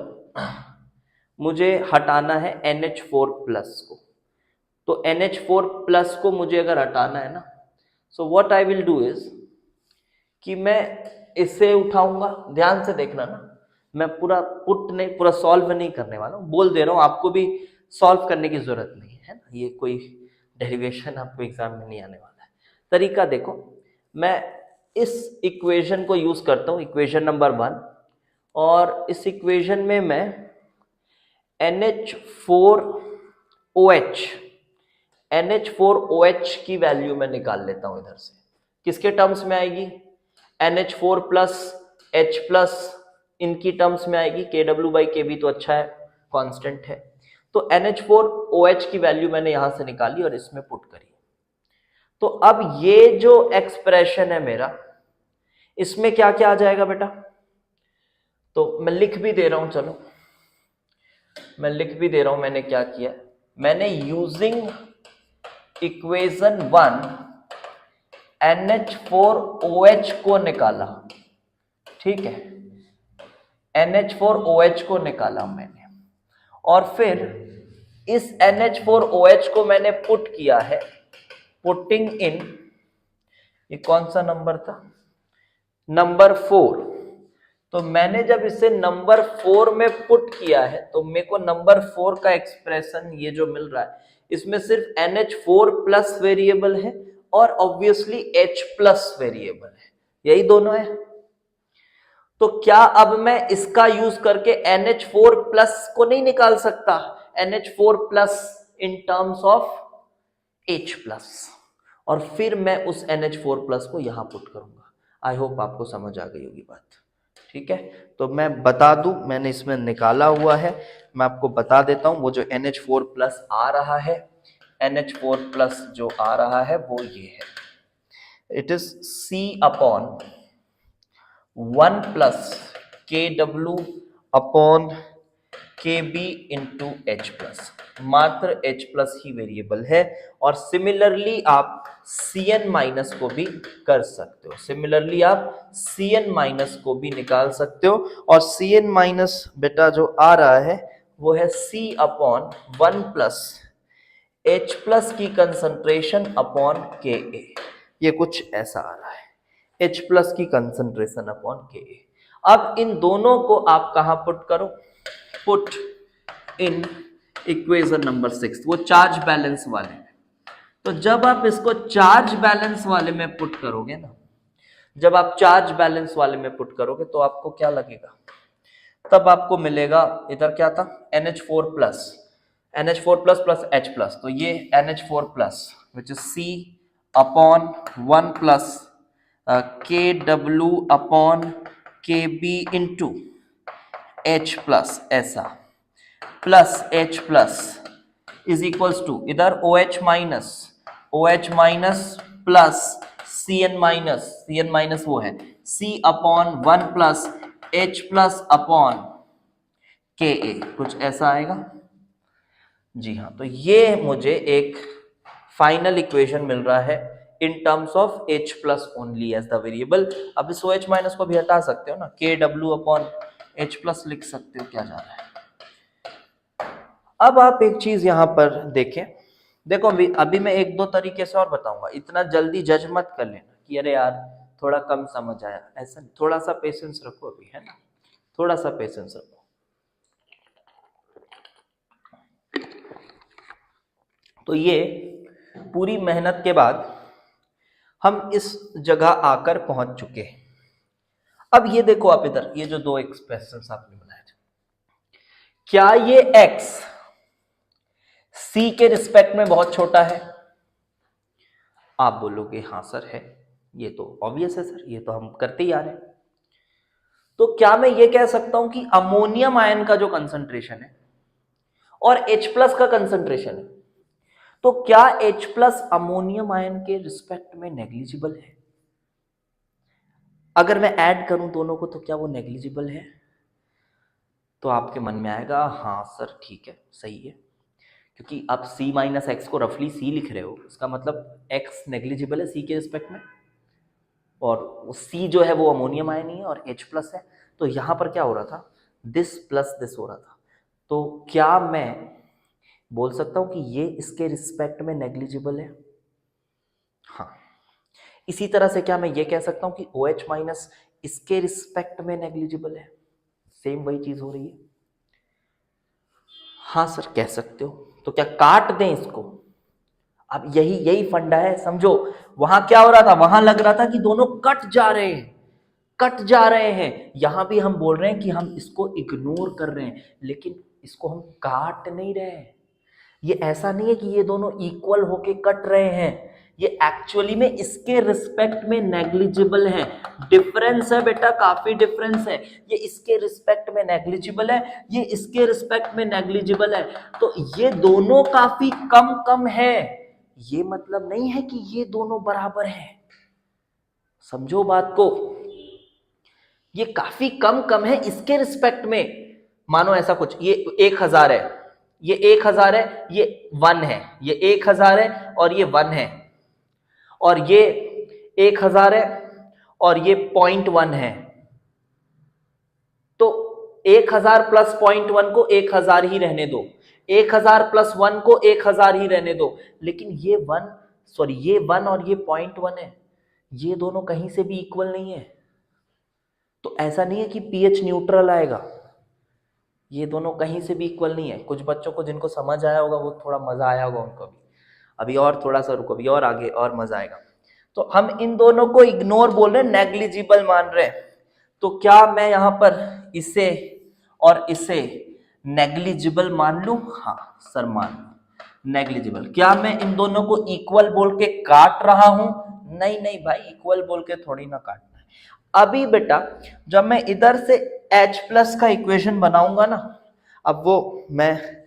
मुझे हटाना है NH4 प्लस को, तो NH4 प्लस को मुझे अगर हटाना है ना, so what I will do is कि मैं इसे उठाऊंगा, ध्यान से देखना ना, मैं पूरा पुट नहीं, पूरा सॉल्व नहीं करने वाला हूं, बोल दे रहा हूं, आपको भी सॉल्व करने की जरूरत नहीं है ना, ये कोई डेरिवेशन आपको एग्जाम में नहीं आने वाला है। तरीका देखो, मैं इस इक्वेशन को यूज करता हूं, इक्वेशन नंबर 1, और इस इक्वेशन में मैं NH4OH की वैल्यू में निकाल लेता हूं इधर से। किसके टर्म्स में आएगी? NH4 प्लस H प्लस, इनकी टर्म्स में आएगी। KW/KB तो अच्छा है, कांस्टेंट है। तो NH4OH की वैल्यू मैंने यहां से निकाली और इसमें पुट करी। तो अब ये जो एक्सप्रेशन है मेरा, इसमें क्या क्या आ जाएगा बेटा? तो मैं लिख भी दे रहा हूं, चलो मैं लिख भी दे रहा हूं। मैंने क्या किया, मैंने यूजिंग इक्वेशन 1 NH4OH को निकाला, ठीक है, NH4OH को निकाला मैंने, और फिर इस NH4OH को मैंने पुट किया है, पुटिंग इन, ये कौन सा नंबर था, नंबर 4। तो मैंने जब इसे नंबर 4 में पुट किया है, तो मेरे को नंबर 4 का एक्सप्रेशन ये जो मिल रहा है, इसमें सिर्फ NH4 प्लस वेरिएबल है और ऑब्वियसली H प्लस वेरिएबल है, यही दोनों है। तो क्या अब मैं इसका यूज करके NH4 प्लस को नहीं निकाल सकता, NH4 plus in terms of H plus, और फिर मैं उस NH4 प्लस को यहां पुट करूंगा। आई होप आपको समझ आ गई होगी बात, ठीक है। तो मैं बता दूं, मैंने इसमें निकाला हुआ है, मैं आपको बता देता हूं। वो जो NH4 प्लस आ रहा है, NH4 प्लस जो आ रहा है वो ये है, it is C upon 1 plus KW upon KB into H plus. मात्र H प्लस ही वेरिएबल है। और सिमिलरली आप Cn माइनस को भी कर सकते हो, सिमिलरली आप Cn माइनस को भी निकाल सकते हो। और Cn माइनस बेटा जो आ रहा है वो है C upon 1 plus H plus की कंसंट्रेशन अपॉन Ka, ये कुछ ऐसा आ रहा है, H प्लस की कंसंट्रेशन अपॉन Ka। अब इन दोनों को आप कहां पुट करो, पुट इन इक्वेशन नंबर 6, वो चार्ज बैलेंस वाले में। तो जब आप इसको चार्ज बैलेंस वाले में पुट करोगे ना, जब आप चार्ज बैलेंस वाले में पुट करोगे तो आपको क्या लगेगा, तब आपको मिलेगा, इधर क्या था NH4 plus plus H plus, तो ये NH4 plus which is C upon 1 plus KW upon KB into H plus, ऐसा plus H plus is equals to इधर OH minus plus Cn minus वो है C upon 1 plus H plus upon Ka, कुछ ऐसा आएगा। जी हाँ, तो ये मुझे एक फाइनल इक्वेशन मिल रहा है in terms of H plus only as the variable. अब इस OH माइनस को भी हटा सकते हो ना, KW अपॉन H प्लस लिख सकते हो, क्या जा रहा है। अब आप एक चीज यहां पर देखें, देखो अभी मैं एक दो तरीके से और बताऊंगा, इतना जल्दी जज मत कर लेना कि अरे यार थोड़ा कम समझ आया, ऐसा थोड़ा सा पेशेंस रखो अभी, है ना, थोड़ा सा पेशेंस रखो। तो ये पूरी मेहनत के बाद हम इस जगह आकर पहुंच चुके हैं। अब ये देखो आप इधर, ये जो दो एक्सप्रेशंस आपने बनाए थे, क्या ये x c के रिस्पेक्ट में बहुत छोटा है? आप बोलोगे हाँ सर है, ये तो ऑब्वियस है सर, ये तो हम करते ही आ रहे हैं। तो क्या मैं ये कह सकता हूं कि अमोनियम आयन का जो कंसंट्रेशन है और H प्लस का कंसंट्रेशन है, तो क्या H प्लस अमोनियम आयन के रिस्पेक्ट में नेग्लिजिबल है? अगर मैं ऐड करूं दोनों को तो क्या वो नेग्लिजिबल है? तो आपके मन में आएगा हाँ सर ठीक है, सही है, क्योंकि आप C माइनस एक्स को रफली C लिख रहे हो, इसका मतलब X नेग्लिजिबल है C के रिस्पेक्ट में, और C जो है वो अमोनियम आयन ही है और H प्लस है। तो यहां पर क्या हो रहा था, दिस प्लस दिस हो रहा था। तो क्या मैं बोल सकता हूं कि ये इसके रिस्पेक्ट में नेग्लिजिबल है? हाँ। इसी तरह से क्या मैं ये कह सकता हूं कि OH माइनस इसके रिस्पेक्ट में नेग्लिजिबल है? सेम वही चीज हो रही है। हाँ सर कह सकते हो। तो क्या काट दें इसको? अब यही फंडा है, समझो। वहां क्या हो रहा था, वहां लग रहा था कि दोनों कट जा रहे हैं। यहां भी हम बोल रहे हैं कि हम इसको इग्नोर कर रहे हैं, लेकिन इसको हम काट नहीं रहे हैं। ये ऐसा नहीं है कि ये दोनों इक्वल होके कट रहे हैं, ये एक्चुअली में इसके रिस्पेक्ट में नेग्लिजिबल है। डिफरेंस है बेटा, काफी डिफरेंस है। ये इसके रिस्पेक्ट में नेग्लिजिबल है, ये इसके रिस्पेक्ट में नेग्लिजिबल है। तो ये दोनों काफी कम है। ये मतलब नहीं है कि ये दोनों बराबर हैं, समझो बात को। ये काफी कम है इसके रिस्पेक्ट में। मानो ऐसा कुछ, ये 1000 है, ये 1000 है, ये 1 है, ये 1000 है और ये 1 है, और ये 1000 है और ये 0.1 है। तो 1000 प्लस 0.1 को 1000 ही रहने दो, 1000 प्लस 1 को 1000 ही रहने दो। लेकिन ये 1 और ये 0.1 है, ये दोनों कहीं से भी इक्वल नहीं है। तो ऐसा नहीं है कि pH न्यूट्रल आएगा, ये दोनों कहीं से भी इक्वल नहीं है। कुछ बच्चों को जिनको समझ आया होगा वो थोड़ा मजा आया होगा उनको भी। अभी और थोड़ा सा रुको, अभी और आगे और मजा आएगा। तो हम इन दोनों को इग्नोर बोल रहे हैं, नेग्लिजिबल मान रहे हैं। तो क्या मैं यहां पर इसे और इसे नेग्लिजिबल मान लूं? हाँ सर मान लूं नेग्लिजिबल। क्या मैं इन दोनों को इक्वल बोल के काट रहा हूं? नहीं भाई, इक्वल बोल के थोड़ी ना काटना है। अभी बेटा जब मैं इधर से H प्लस का इक्वेशन बनाऊंगा ना, अब वो मैं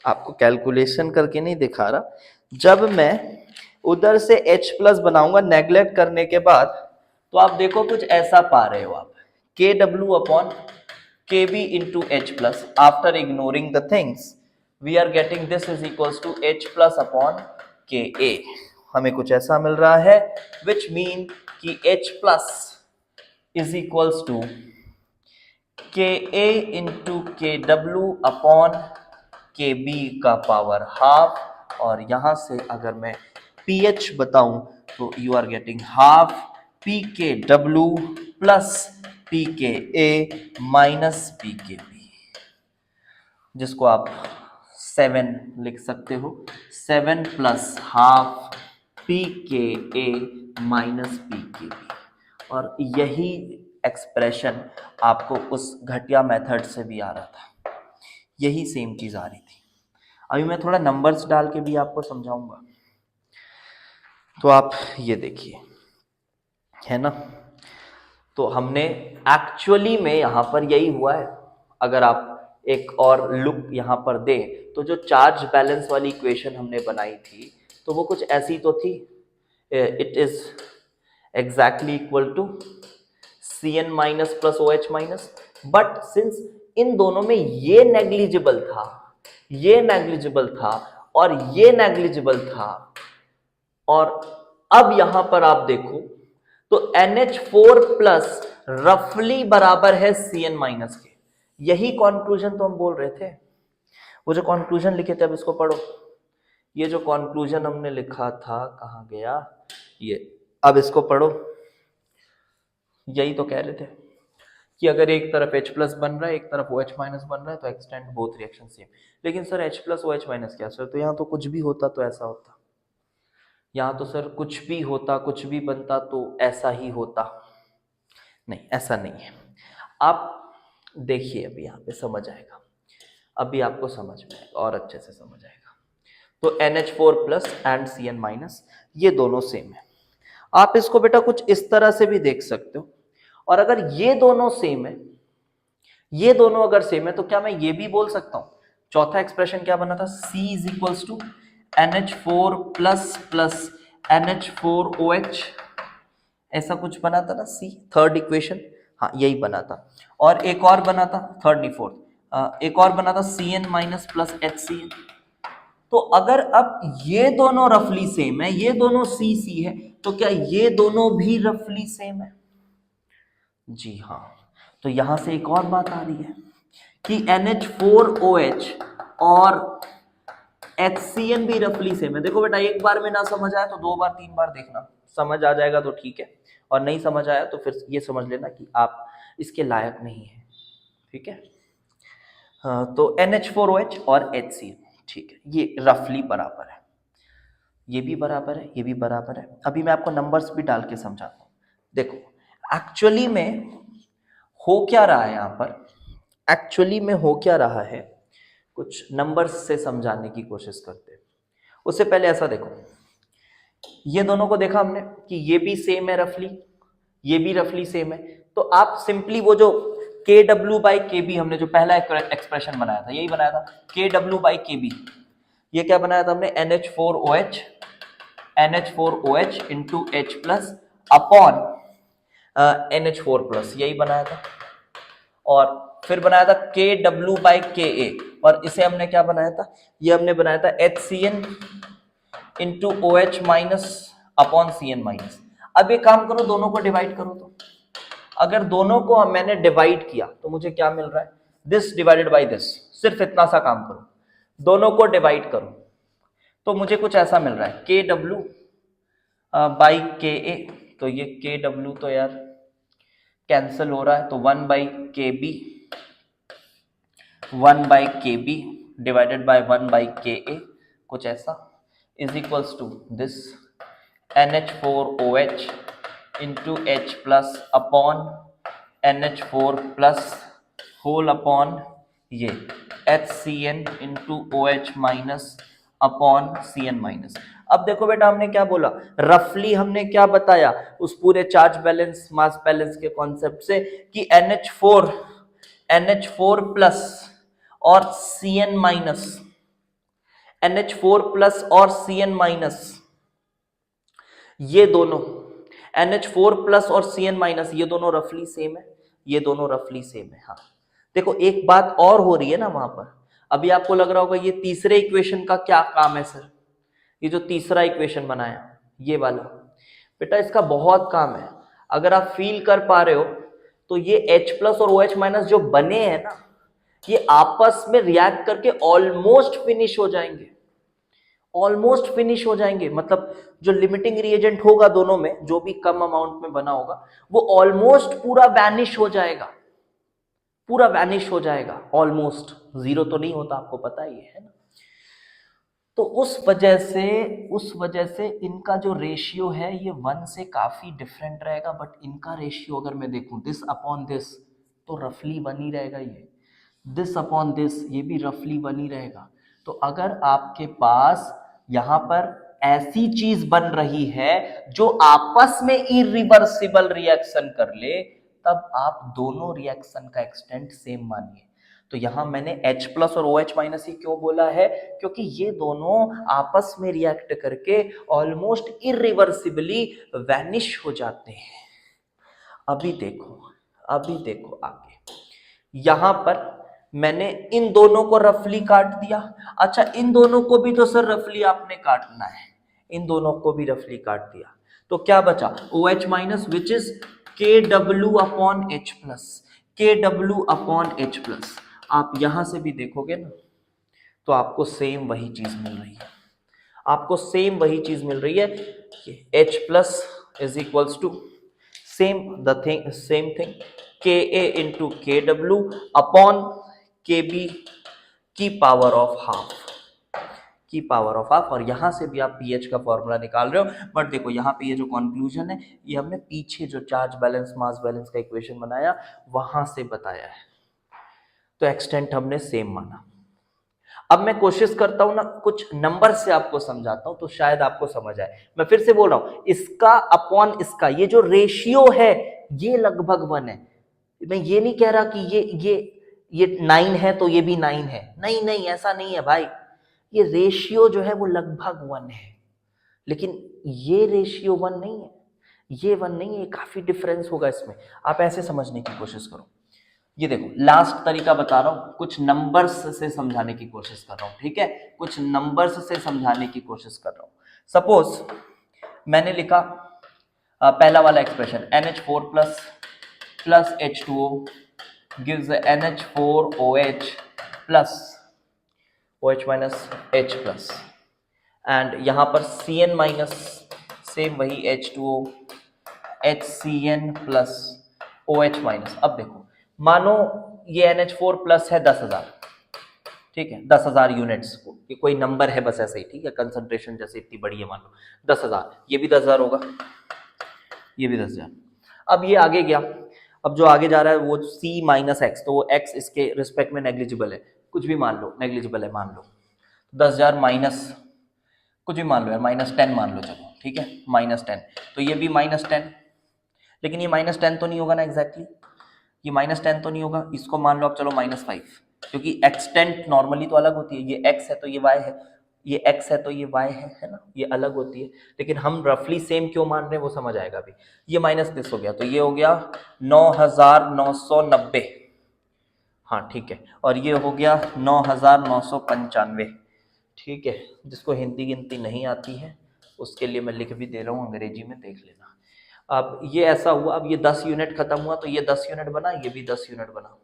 आपको कैलकुलेशन करके नहीं दिखा रहा, जब मैं उधर से H प्लस बनाऊंगा नेग्लेक्ट करने के बाद, तो आप देखो कुछ ऐसा पा रहे हो आप, KW upon KB into H plus after ignoring the things. We are getting this is equals to H plus upon K A. हमें कुछ ऐसा मिल रहा है विच मीन कि H plus is equals to K A into K W upon K B का power half, और यहां से अगर मैं pH बताऊं तो you are getting half p K W plus p K A minus P के बी, जिसको आप 7 लिख सकते हो, 7 plus half p K A minus P के बी। और यही एक्सप्रेशन आपको उस घटिया मेथड से भी आ रहा था, यही सेम चीज आ रही थी। अभी मैं थोड़ा नंबर्स डाल के भी आपको समझाऊंगा। तो आप ये देखिए, है ना, तो हमने एक्चुअली में यहां पर यही हुआ है। अगर आप एक और लुक यहां पर दे तो जो चार्ज बैलेंस वाली इक्वेशन हमने बनाई थी तो वो कुछ ऐसी तो थी, it is exactly equal to Cn minus plus OH minus, but since इन दोनों में ये नेग्लिजिबल था, ये नेग्लिजिबल था और ये नेग्लिजिबल था, और अब यहां पर आप देखो तो NH4 प्लस रफली बराबर है Cn माइनस के। यही कॉन्क्लूजन तो हम बोल रहे थे, वो जो कॉन्क्लूजन लिखे थे, अब इसको पढ़ो। ये जो कॉन्क्लूजन हमने लिखा था कहां गया ये, अब इसको पढ़ो। यही तो कह रहे थे कि अगर एक तरफ H प्लस बन रहा है, एक तरफ OH माइनस बन रहा है, तो एक्सटेंड बोथ रिएक्शन सेम। लेकिन sir H plus OH minus क्या सर, तो यहाँ तो कुछ भी होता तो ऐसा होता, यहाँ तो सर कुछ भी होता, कुछ भी बनता तो ऐसा ही होता। नहीं, ऐसा नहीं है। आप देखिए, अभी यहाँ पे समझ आएगा, अभी आपको समझ में आएगा और अच्छे से समझ आएगा। तो NH4 plus and Cn minus ये दोनों सेम है। आप इसको बेटा कुछ इस तरह से भी देख सकते हो, और अगर ये दोनों सेम है, ये दोनों अगर सेम है, तो क्या मैं ये भी बोल सकता हूं, चौथा एक्सप्रेशन क्या बना था, C is equals to NH4 plus plus NH4OH, ऐसा कुछ बना था ना C, थर्ड इक्वेशन, हाँ यही बना था। और एक और बना था, थर्ड नहीं फोर्थ, एक और बना था Cn माइनस प्लस HCl। तो अगर अब ये दोनों रफली सेम है, ये दोनों C है, तो क्या ये दोनों भी रफली सेम है? जी हाँ। तो यहां से एक और बात आ रही है कि NH4OH और HCl भी रफली सेम है। देखो बेटा, एक बार में ना समझ आया तो 2 बार 3 बार देखना, समझ आ जाएगा तो ठीक है, और नहीं समझ आया तो फिर ये समझ लेना कि आप इसके लायक नहीं है, ठीक है। हाँ, तो NH4OH और HCl, ठीक है, ये रफली बराबर है, ये भी बराबर है, ये भी बराबर है। अभी मैं आपको नंबर्स भी डाल के समझाता हूं। देखो एक्चुअली में हो क्या रहा है, यहां पर एक्चुअली में हो क्या रहा है, कुछ नंबर्स से समझाने की कोशिश करते हैं। उससे पहले ऐसा देखो, ये दोनों को देखा हमने कि ये भी सेम है रफली, ये भी रफली सेम है, तो आप सिंपली वो जो KW/KB हमने जो पहला एक्सप्रेशन बनाया था, यही बनाया था KW/KB। ये क्या बनाया था हमने, NH4OH into H plus upon NH4 plus, यही बनाया था। और फिर बनाया था KW/KA, और इसे हमने क्या बनाया था, ये हमने बनाया था HCl into OH minus upon Cn minus. अब ये काम करो, दोनों को डिवाइड करो। तो अगर दोनों को मैंने डिवाइड किया तो मुझे क्या मिल रहा है, दिस डिवाइडेड बाय दिस। सिर्फ इतना सा काम करो, दोनों को डिवाइड करो तो मुझे कुछ ऐसा मिल रहा है, KW/KA। तो ये KW तो यार कैंसिल हो रहा है, तो 1/KB डिवाइडेड बाय 1/KA, कुछ ऐसा, is equals to this NH4OH into H plus upon NH4 plus whole upon ये HCl into OH minus upon Cn minus. अब देखो बेटा, हमने क्या बोला, रफली हमने क्या बताया उस पूरे चार्ज बैलेंस मास बैलेंस के कॉन्सेप्ट से कि NH4 प्लस और Cn माइनस, NH4 प्लस और Cn माइनस, ये दोनों NH4 प्लस और Cn माइनस, ये दोनों रफली सेम है, ये दोनों रफली सेम है। हाँ देखो, एक बात और हो रही है ना वहां पर, अभी आपको लग रहा होगा ये तीसरे इक्वेशन का क्या काम है सर, ये जो तीसरा इक्वेशन बनाया ये वाला, बेटा इसका बहुत काम है। अगर आप फील कर पा रहे हो तो ये H प्लस और OH माइनस जो बने हैं ना, ये आपस में रिएक्ट करके ऑलमोस्ट फिनिश हो जाएंगे, ऑलमोस्ट फिनिश हो जाएंगे। मतलब जो लिमिटिंग रिएजेंट होगा दोनों में, जो भी कम अमाउंट में बना होगा, वो ऑलमोस्ट पूरा वैनिश हो जाएगा, पूरा वैनिश हो जाएगा ऑलमोस्ट। जीरो तो नहीं होता, आपको पता ही है ना। तो उस वजह से इनका जो रेशियो है ये 1 से काफी डिफरेंट रहेगा। बट इनका रेशियो अगर मैं देखूं दिस अपॉन दिस, तो रफली 1 ही रहेगा। ये दिस अपॉन दिस, ये भी रफली 1 ही रहेगा। तो अगर आपके पास यहां पर ऐसी चीज बन रही है जो आपस में इरिवर्सिबल रिएक्शन कर ले, तब आप दोनों रिएक्शन का एक्सटेंट सेम मानिए। तो यहां मैंने H प्लस और OH माइनस ही क्यों बोला है, क्योंकि ये दोनों आपस में रिएक्ट करके ऑलमोस्ट इरिवर्सिबली वैनिश हो जाते हैं। अभी देखो आगे, यहां पर मैंने इन दोनों को रफली काट दिया। अच्छा, इन दोनों को भी तो सर रफली आपने काटना है, इन दोनों को भी रफली काट दिया, तो क्या बचा OH minus which is KW upon H plus, KW upon H plus. आप यहां से भी देखोगे ना तो आपको सेम वही चीज मिल रही है, आपको सेम वही चीज मिल रही है। H plus is equals to same thing KA into KW upon KB की पावर ऑफ हाफ, और यहां से भी आप pH का फॉर्मूला निकाल रहे हो। बट देखो यहाँ पे ये जो कंक्लूजन है, ये हमने पीछे जो चार्ज बैलेंस मास बैलेंस का इक्वेशन बनाया वहां से बताया है, तो एक्सटेंट हमने सेम माना। अब मैं कोशिश करता हूं ना कुछ नंबर से आपको समझाता हूं, तो शायद आपको समझ आए। मैं फिर से बोल रहा हूं, इसका अपॉन इसका ये जो रेशियो है ये लगभग 1 है। मैं ये नहीं कह रहा कि ये 9 है तो ये भी 9 है, नहीं ऐसा नहीं है भाई। ये रेशियो जो है वो लगभग 1 है, लेकिन ये रेशियो 1 नहीं है, ये 1 नहीं है, काफी डिफरेंस होगा इसमें। आप ऐसे समझने की कोशिश करो। ये देखो लास्ट तरीका बता रहा हूं, कुछ नंबर्स से समझाने की कोशिश कर रहा हूं, ठीक है, कुछ नंबर्स से समझाने की कोशिश कर रहा हूं। सपोज मैंने लिखा पहला वाला expression NH4 plus H2O gives NH4OH plus OH minus H plus, and यहां पर Cn माइनस सेम वही H2O HCN plus OH minus. अब देखो मानो ये NH4 प्लस है 10,000, ठीक है, 10,000 यूनिट्स, ये कोई नंबर है बस ऐसे ही, ठीक है, कंसंट्रेशन जैसे इतनी बड़ी है मान लो 10,000, ये भी 10,000 होगा, ये भी 10,000। अब ये आगे गया, अब जो आगे जा रहा है वो C माइनस एक्स, तो वो x इसके रिस्पेक्ट में नेग्लिजिबल है, कुछ भी मान लो, नेग्लिजिबल है मान लो, 10,000 माइनस कुछ भी मान लो यार, -10 मान लो, चलो ठीक है, -10, तो ये भी -10, लेकिन ये -10 तो नहीं होगा ना एग्जैक्टली, ये -10 तो नहीं होगा, इसको मान लो आप चलो -5, क्योंकि एक्सटेंट नॉर्मली तो अलग होती है, ये x है तो ये y है, ये x है तो ये y है ना, ये अलग होती है, लेकिन हम रफली सेम क्यों मान रहे हैं वो समझ आएगा अभी। ये -10 हो गया तो ये हो गया 9,990, हाँ ठीक है, और ये हो गया 9,995, ठीक है। जिसको हिंदी गिनती नहीं आती है उसके लिए मैं लिख भी दे रहा हूँ अंग्रेजी में, देख लेना। अब ये ऐसा हुआ, अब ये 10 यूनिट खत्म हुआ तो ये 10 यूनिट बना, ये भी 10 यूनिट बना,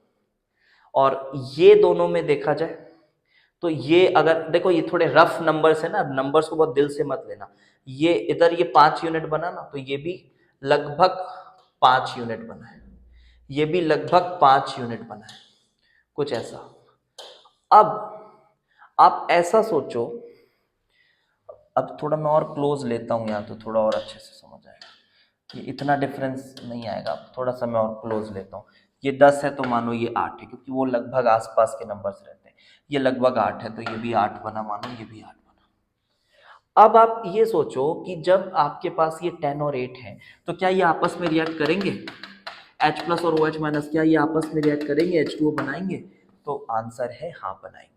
और ये दोनों में देखा जाए तो ये अगर देखो ये थोड़े रफ नंबर्स है ना, नंबर्स को बहुत दिल से मत लेना, ये इधर ये 5 यूनिट बना ना, तो ये भी लगभग 5 यूनिट बना है, ये भी लगभग 5 यूनिट बना है, कुछ ऐसा। अब आप ऐसा सोचो, अब थोड़ा मैं और क्लोज लेता हूं यहाँ तो थोड़ा और अच्छे से समझ आएगा, ये इतना डिफरेंस नहीं आएगा, थोड़ा सा मैं और क्लोज लेता हूँ। ये 10 है तो मानो ये 8 है, क्योंकि वो लगभग आसपास के नंबर्स रहते हैं, ये लगभग 8 है तो ये भी 8 बना, मानो ये भी 8 बना। अब आप ये सोचो कि जब आपके पास ये 10 और 8 है तो क्या ये आपस में रिएक्ट करेंगे, H प्लस और OH माइनस, क्या ये आपस में रिएक्ट करेंगे, H2O बनाएंगे? तो आंसर है हाँ बनाएंगे।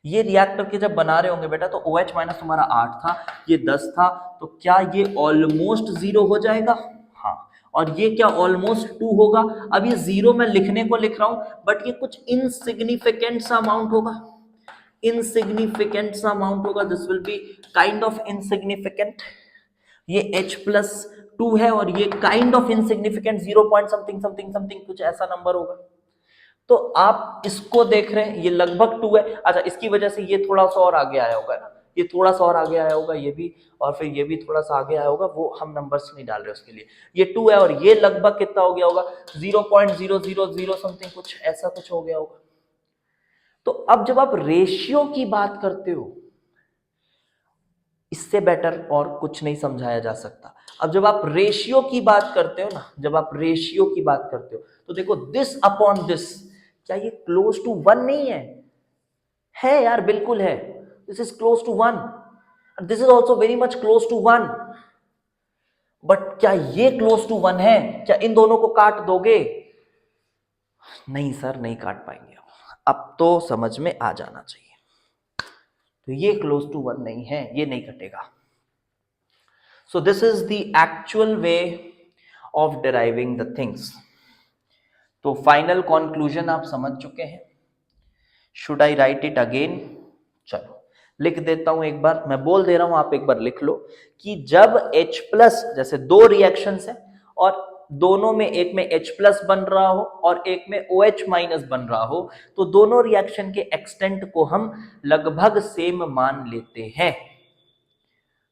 ये रिएक्ट करके जब बना रहे होंगे बेटा तो OH माइनस तुम्हारा 8 था, ये 10 था, तो क्या ये ऑलमोस्ट 0 हो जाएगा? हाँ, और ये क्या ऑलमोस्ट 2 होगा? अब ये 0 मैं लिखने को लिख रहा हूं, बट ये कुछ इनसिग्निफिकेंट सा अमाउंट होगा, इनसिग्निफिकेंट सा अमाउंट होगा, this will be kind of insignificant. ये H+2 है और ये kind of insignificant 0 point something something something कुछ ऐसा नंबर होगा। तो आप इसको देख रहे हैं, ये लगभग 2 है। अच्छा, इसकी वजह से ये थोड़ा सा और आगे आया होगा ना, ये थोड़ा सा और आगे आया होगा, ये भी, और फिर ये भी थोड़ा सा आगे आया होगा, वो हम नंबर्स नहीं डाल रहे उसके लिए। ये 2 है और ये लगभग कितना हो गया होगा, 0.000 समथिंग कुछ ऐसा कुछ हो गया होगा। तो अब जब आप रेशियो की बात करते हो, इससे बेटर और कुछ नहीं समझाया जा सकता। अब जब आप रेशियो की बात करते हो ना, जब आप रेशियो की बात करते हो तो देखो, दिस अपॉन दिस, क्या ये क्लोज टू 1 नहीं है? है यार, बिल्कुल है। This is close to 1, this is also very much close to 1। But क्या ये क्लोज टू 1 है? क्या इन दोनों को काट दोगे? नहीं सर, नहीं काट पाएंगे। अब तो समझ में आ जाना चाहिए। तो ये क्लोज टू 1 नहीं है, ये नहीं कटेगा। So this is the actual way of deriving the things. तो फाइनल कंक्लूजन आप समझ चुके हैं। Should I right it again? चलो लिख देता हूं एक बार, मैं बोल दे रहा हूं, आप एक बार लिख लो कि जब H+, जैसे दो रिएक्शंस है और दोनों में एक में H+ बन रहा हो और एक में OH- बन रहा हो, तो दोनों रिएक्शन के एक्सटेंट को हम लगभग सेम मान लेते हैं,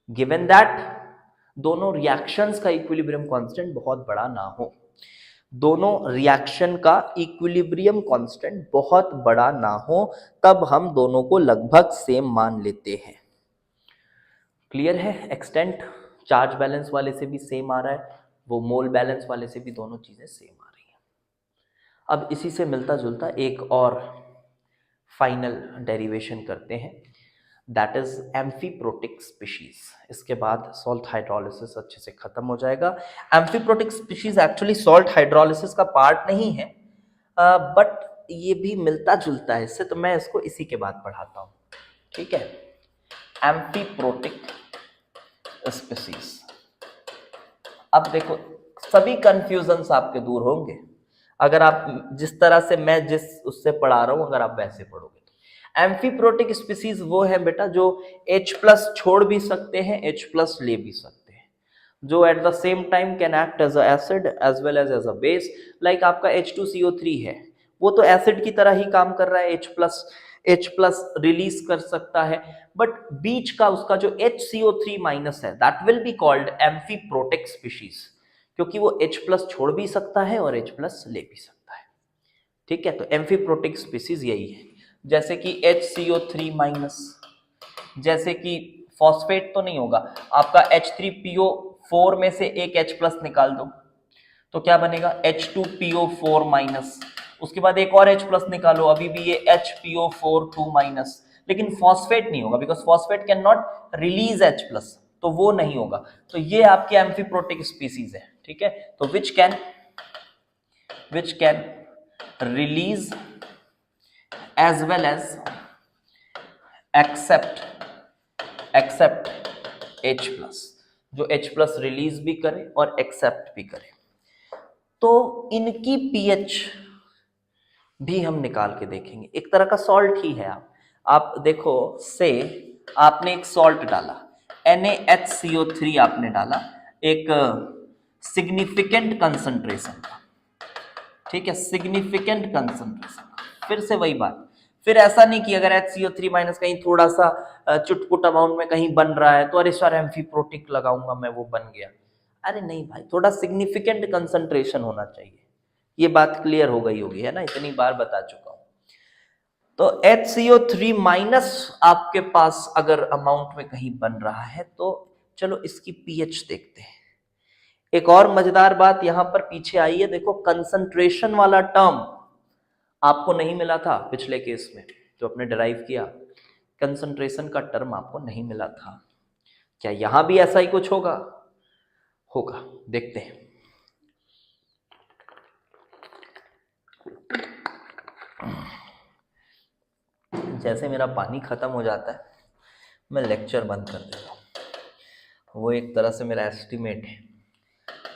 गिवन दैट दोनों रिएक्शंस का इक्विलिब्रियम कांस्टेंट बहुत बड़ा ना हो। दोनों रिएक्शन का इक्विलिब्रियम कांस्टेंट बहुत बड़ा ना हो, तब हम दोनों को लगभग सेम मान लेते हैं। क्लियर है? एक्सटेंट चार्ज बैलेंस वाले से भी सेम आ रहा है, वो मोल बैलेंस वाले से भी दोनों चीजें सेम आ रही हैं। अब इसी से मिलता जुलता एक और फाइनल डेरिवेशन करते हैं, दैट इज एम्फीप्रोटिक स्पीशीज। इसके बाद सॉल्ट हाइड्रोलिसिस अच्छे से खत्म हो जाएगा। Amphiprotic species actually salt hydrolysis का पार्ट नहीं है, बट ये भी मिलता जुलता है इससे, तो मैं इसको इसी के बाद पढ़ाता हूँ, ठीक है। एम्फीप्रोटिक स्पीशीज, अब देखो सभी कंफ्यूजन्स आपके दूर होंगे अगर आप जिस तरह से मैं जिस उससे पढ़ा रहा हूं, अगर आप वैसे पढ़ोगे। तो एम्फीप्रोटिक स्पीशीज वो है बेटा जो H+ छोड़ भी सकते हैं, H+ ले भी सकते हैं, जो at the same time can act as a acid as well as a base. Like आपका H2CO3 है, वो तो एसिड की तरह ही काम कर रहा है, H+ रिलीज कर सकता है, बट बीच का उसका जो HCO3- है, that will be called amphiprotic species, क्योंकि वो H+ छोड़ भी सकता है और H+ ले भी सकता है, ठीक है। तो एम्फीप्रोटिक स्पीशीज यही है, जैसे कि HCO3-, जैसे कि फॉस्फेट तो नहीं होगा, आपका H3PO4 में से एक H+ निकाल दो तो क्या बनेगा, H2PO4-, उसके बाद एक और H+ निकालो, अभी भी ये HPO4-2-, लेकिन फॉस्फेट नहीं होगा, because phosphate can not release H+, तो वो नहीं होगा। तो ये आपके एम्फीप्रोटिक स्पीशीज है, ठीक है। तो which can release as well as accept H+, जो H+ रिलीज भी करे और एक्सेप्ट भी करे। तो इनकी pH भी हम निकाल के देखेंगे, एक तरह का सॉल्ट ही है। आप देखो, से आपने एक सॉल्ट डाला, NaHCO3 आपने डाला, एक सिग्निफिकेंट कंसंट्रेशन का, ठीक है, सिग्निफिकेंट कंसंट्रेशन। फिर से वही बात, फिर ऐसा नहीं कि अगर HCO3- कहीं थोड़ा सा चुटपुट अमाउंट में कहीं बन रहा है तो अरे सर एम्फीप्रोटिक लगाऊंगा मैं, वो बन गया। अरे नहीं भाई, थोड़ा सिग्निफिकेंट कंसंट्रेशन होना चाहिए। ये बात क्लियर हो गई होगी, है ना, इतनी बार बता चुका हूं। तो HCO3- आपके पास अगर अमाउंट में कहीं बन रहा है तो चलो इसकी pH देखते हैं। एक और मजेदार बात यहां पर पीछे आई है, देखो कंसंट्रेशन वाला टर्म आपको नहीं मिला था पिछले केस में जो आपने डिराइव किया, कंसंट्रेशन का टर्म आपको नहीं मिला था। क्या यहां भी ऐसा ही कुछ होगा? होगा, देखते हैं। जैसे मेरा पानी खत्म हो जाता है मैं लेक्चर बंद कर देता हूँ। वो एक तरह से मेरा एस्टिमेट है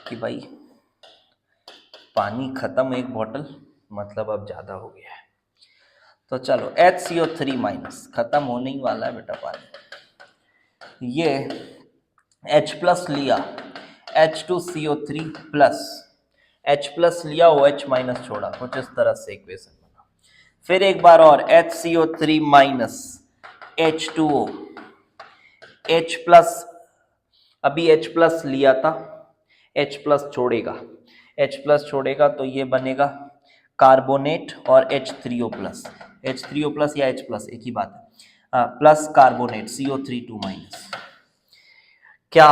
कि भाई पानी खत्म एक बॉटल, मतलब अब ज़्यादा हो गया है। तो चलो HCO3 माइनस, खत्म होने ही वाला है बेटा पानी। ये H प्लस लिया, H2CO3 प्लस, H प्लस लिया, OH माइनस छोड़ा, कुछ इस तरह से इक्वेशन बना। फिर एक बार और HCO3 minus H2O, H plus, अभी H प्लस लिया था, H प्लस छोड़ेगा, H प्लस छोड़ेगा तो ये बनेगा कार्बोनेट और H3O प्लस, H3O प्लस या H प्लस एक ही बात है, प्लस कार्बोनेट CO3 2 माइनस। क्या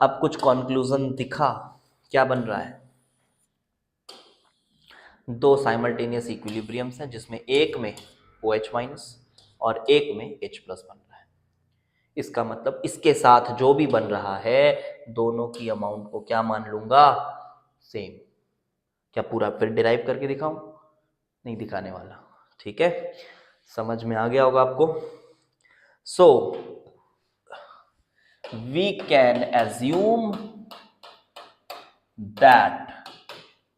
अब कुछ कंक्लूजन दिखा? क्या बन रहा है? दो साइमल्टेनियस इक्विलिब्रियम्स हैं जिसमें एक में OH माइनस और एक में H प्लस बन रहा है। इसका मतलब इसके साथ जो भी बन रहा है दोनों की अमाउंट को क्या मान लूंगा? सेम। क्या पूरा फिर डिराइव करके दिखाऊं? नहीं दिखाने वाला, ठीक है, समझ में आ गया होगा आपको। So we can assume that,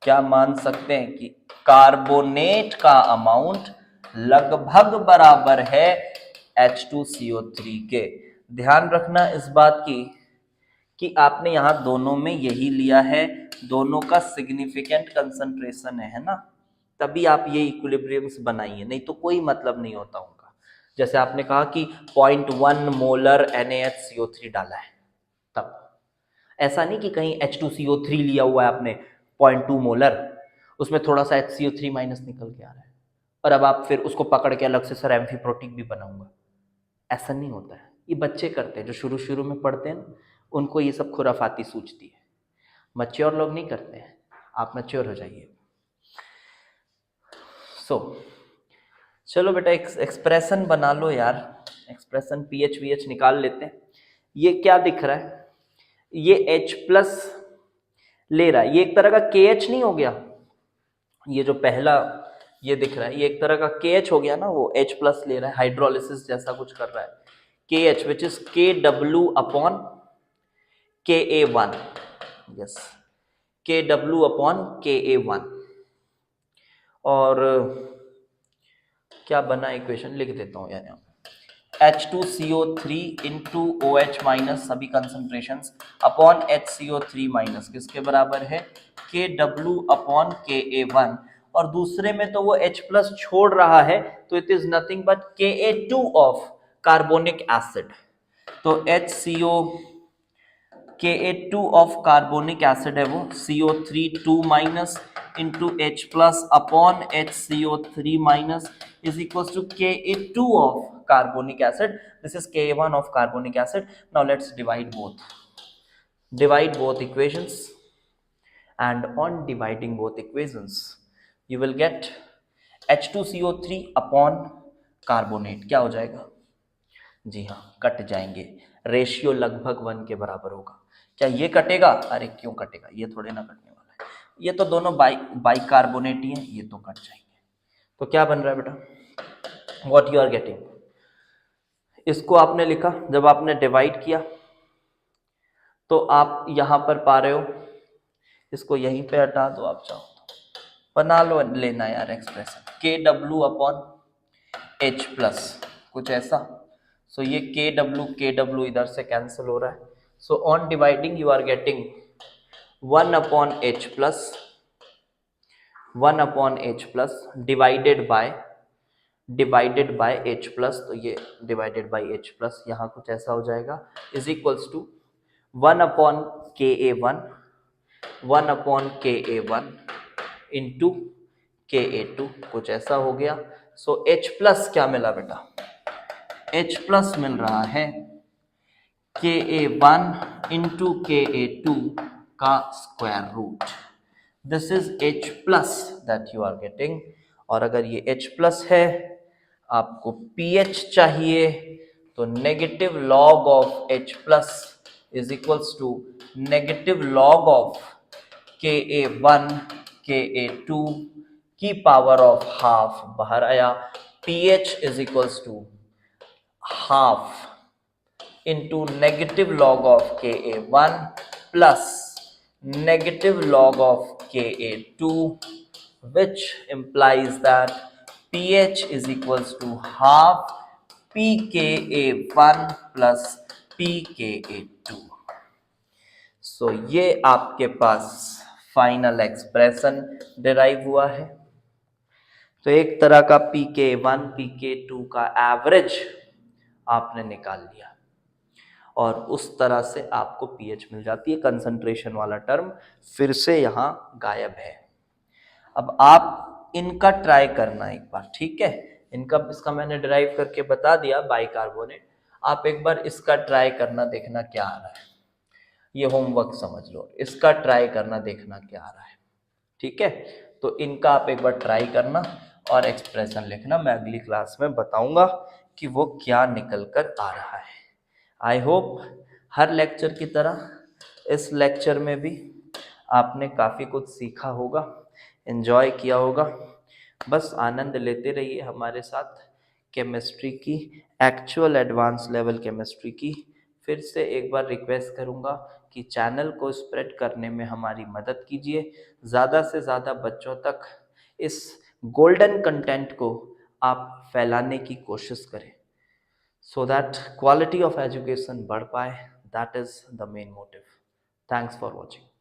क्या मान सकते हैं कि कार्बोनेट का अमाउंट लगभग बराबर है H2CO3 के। ध्यान रखना इस बात की कि आपने यहां दोनों में यही लिया है, दोनों का सिग्निफिकेंट कंसंट्रेशन है ना, तभी आप ये इक्विलिब्रियम्स बनाइए, नहीं तो कोई मतलब नहीं होता उनका। जैसे आपने कहा कि 0.1 मोलर NaHCO3 डाला है, तब ऐसा नहीं कि कहीं H2CO3 लिया हुआ है आपने 0.2 मोलर, उसमें थोड़ा सा HCO3 माइनस निकल के आ रहा है और अब आप फिर उसको पकड़ के अलग से सर एम्फीप्रोटिक भी बनाऊंगा, ऐसा नहीं होता है। ये बच्चे करते हैं जो शुरू शुरू में पढ़ते हैं ना, उनको ये सब खुराफाती सूझती है, मैच्योर लोग नहीं करते हैं। आप मैच्योर हो जाइए। सो चलो बेटा एक्सप्रेशन बना लो यार, एक्सप्रेशन पीएच वीएच निकाल लेते हैं। ये क्या दिख रहा है? ये H प्लस ले रहा है, ये एक तरह का KH नहीं हो गया? ये जो पहला ये दिख रहा है ये एक तरह का KH हो गया ना, वो H प्लस ले रहा है, हाइड्रोलिसिस जैसा कुछ कर रहा है। KH which is KW upon Ka1, yes, KW upon Ka1। और क्या बना इक्वेशन, लिख देता हूं यार, H2CO3 इंटू OH माइनस सभी कंसंट्रेशंस अपॉन HCO3 माइनस किसके बराबर है? KW अपॉन Ka1, और दूसरे में तो वो H प्लस छोड़ रहा है तो it is nothing but Ka2 of carbonic acid. तो Ka2 ऑफ कार्बोनिक एसिड है वो CO3 2 minus into H plus upon HCO3 minus is equals to Ka2 of carbonic acid. This is Ka1 of carbonic acid. Now let's divide both. Divide both equations, and on dividing both equations, you will get H2CO3 upon carbonate. क्या हो जाएगा? जी हाँ, cut जाएंगे, ratio लगभग 1 के बराबर होगा। क्या ये कटेगा? अरे क्यों कटेगा, ये थोड़े ना कटने वाला है, ये तो दोनों बाइकार्बोनेट ही है, ये तो कट जाएंगे। तो क्या बन रहा है बेटा? What you are getting, इसको आपने लिखा, जब आपने डिवाइड किया तो आप यहां पर पा रहे हो, इसको यहीं पे हटा दो, आप चाहो तो बना लो, लेना यार expression KW upon H plus कुछ ऐसा। सो ये KW इधर से कैंसिल हो रहा है। So on dividing you are getting 1 upon H plus, 1 upon H plus divided by H plus, तो ये डिवाइडेड बाय H प्लस यहाँ कुछ ऐसा हो जाएगा, is equals to 1 upon Ka1, 1 upon Ka1 into Ka2, कुछ ऐसा हो गया। सो H प्लस क्या मिला बेटा? H प्लस मिल रहा है Ka1 इंटू Ka2 का square root. This is H plus that you are getting. और अगर ये H प्लस है, आपको pH चाहिए, तो negative log of H plus is equals to negative log of Ka1 Ka2 की पावर ऑफ हाफ बाहर आया। pH is equals to half into negative log of Ka1 plus negative log of Ka2, which implies that pH is equals to half pKa1 plus pKa2। So ये आपके पास final expression derive हुआ है। तो एक तरह का pK1 pK2 का average आपने निकाल लिया और उस तरह से आपको pH मिल जाती है। कंसंट्रेशन वाला टर्म फिर से यहां गायब है। अब आप इनका ट्राई करना एक बार, ठीक है। इसका मैंने डिराइव करके बता दिया बाइकार्बोनेट। आप एक बार इसका ट्राई करना, देखना क्या आ रहा है। ये होमवर्क समझ लो, इसका ट्राई करना, देखना क्या आ रहा है, ठीक है। तो इनका आप एक बार ट्राई करना और एक्सप्रेशन लिखना। मैं अगली क्लास में बताऊंगा कि वो क्या निकल कर आ रहा है। आई होप हर लेक्चर की तरह इस लेक्चर में भी आपने काफ़ी कुछ सीखा होगा, एंजॉय किया होगा। बस आनंद लेते रहिए हमारे साथ केमिस्ट्री की, एक्चुअल एडवांस लेवल केमिस्ट्री की। फिर से एक बार रिक्वेस्ट करूंगा कि चैनल को स्प्रेड करने में हमारी मदद कीजिए। ज़्यादा से ज़्यादा बच्चों तक इस गोल्डन कंटेंट को आप फैलाने की कोशिश करें, so that quality of education बढ़ पाए. That is the main motive. Thanks for watching.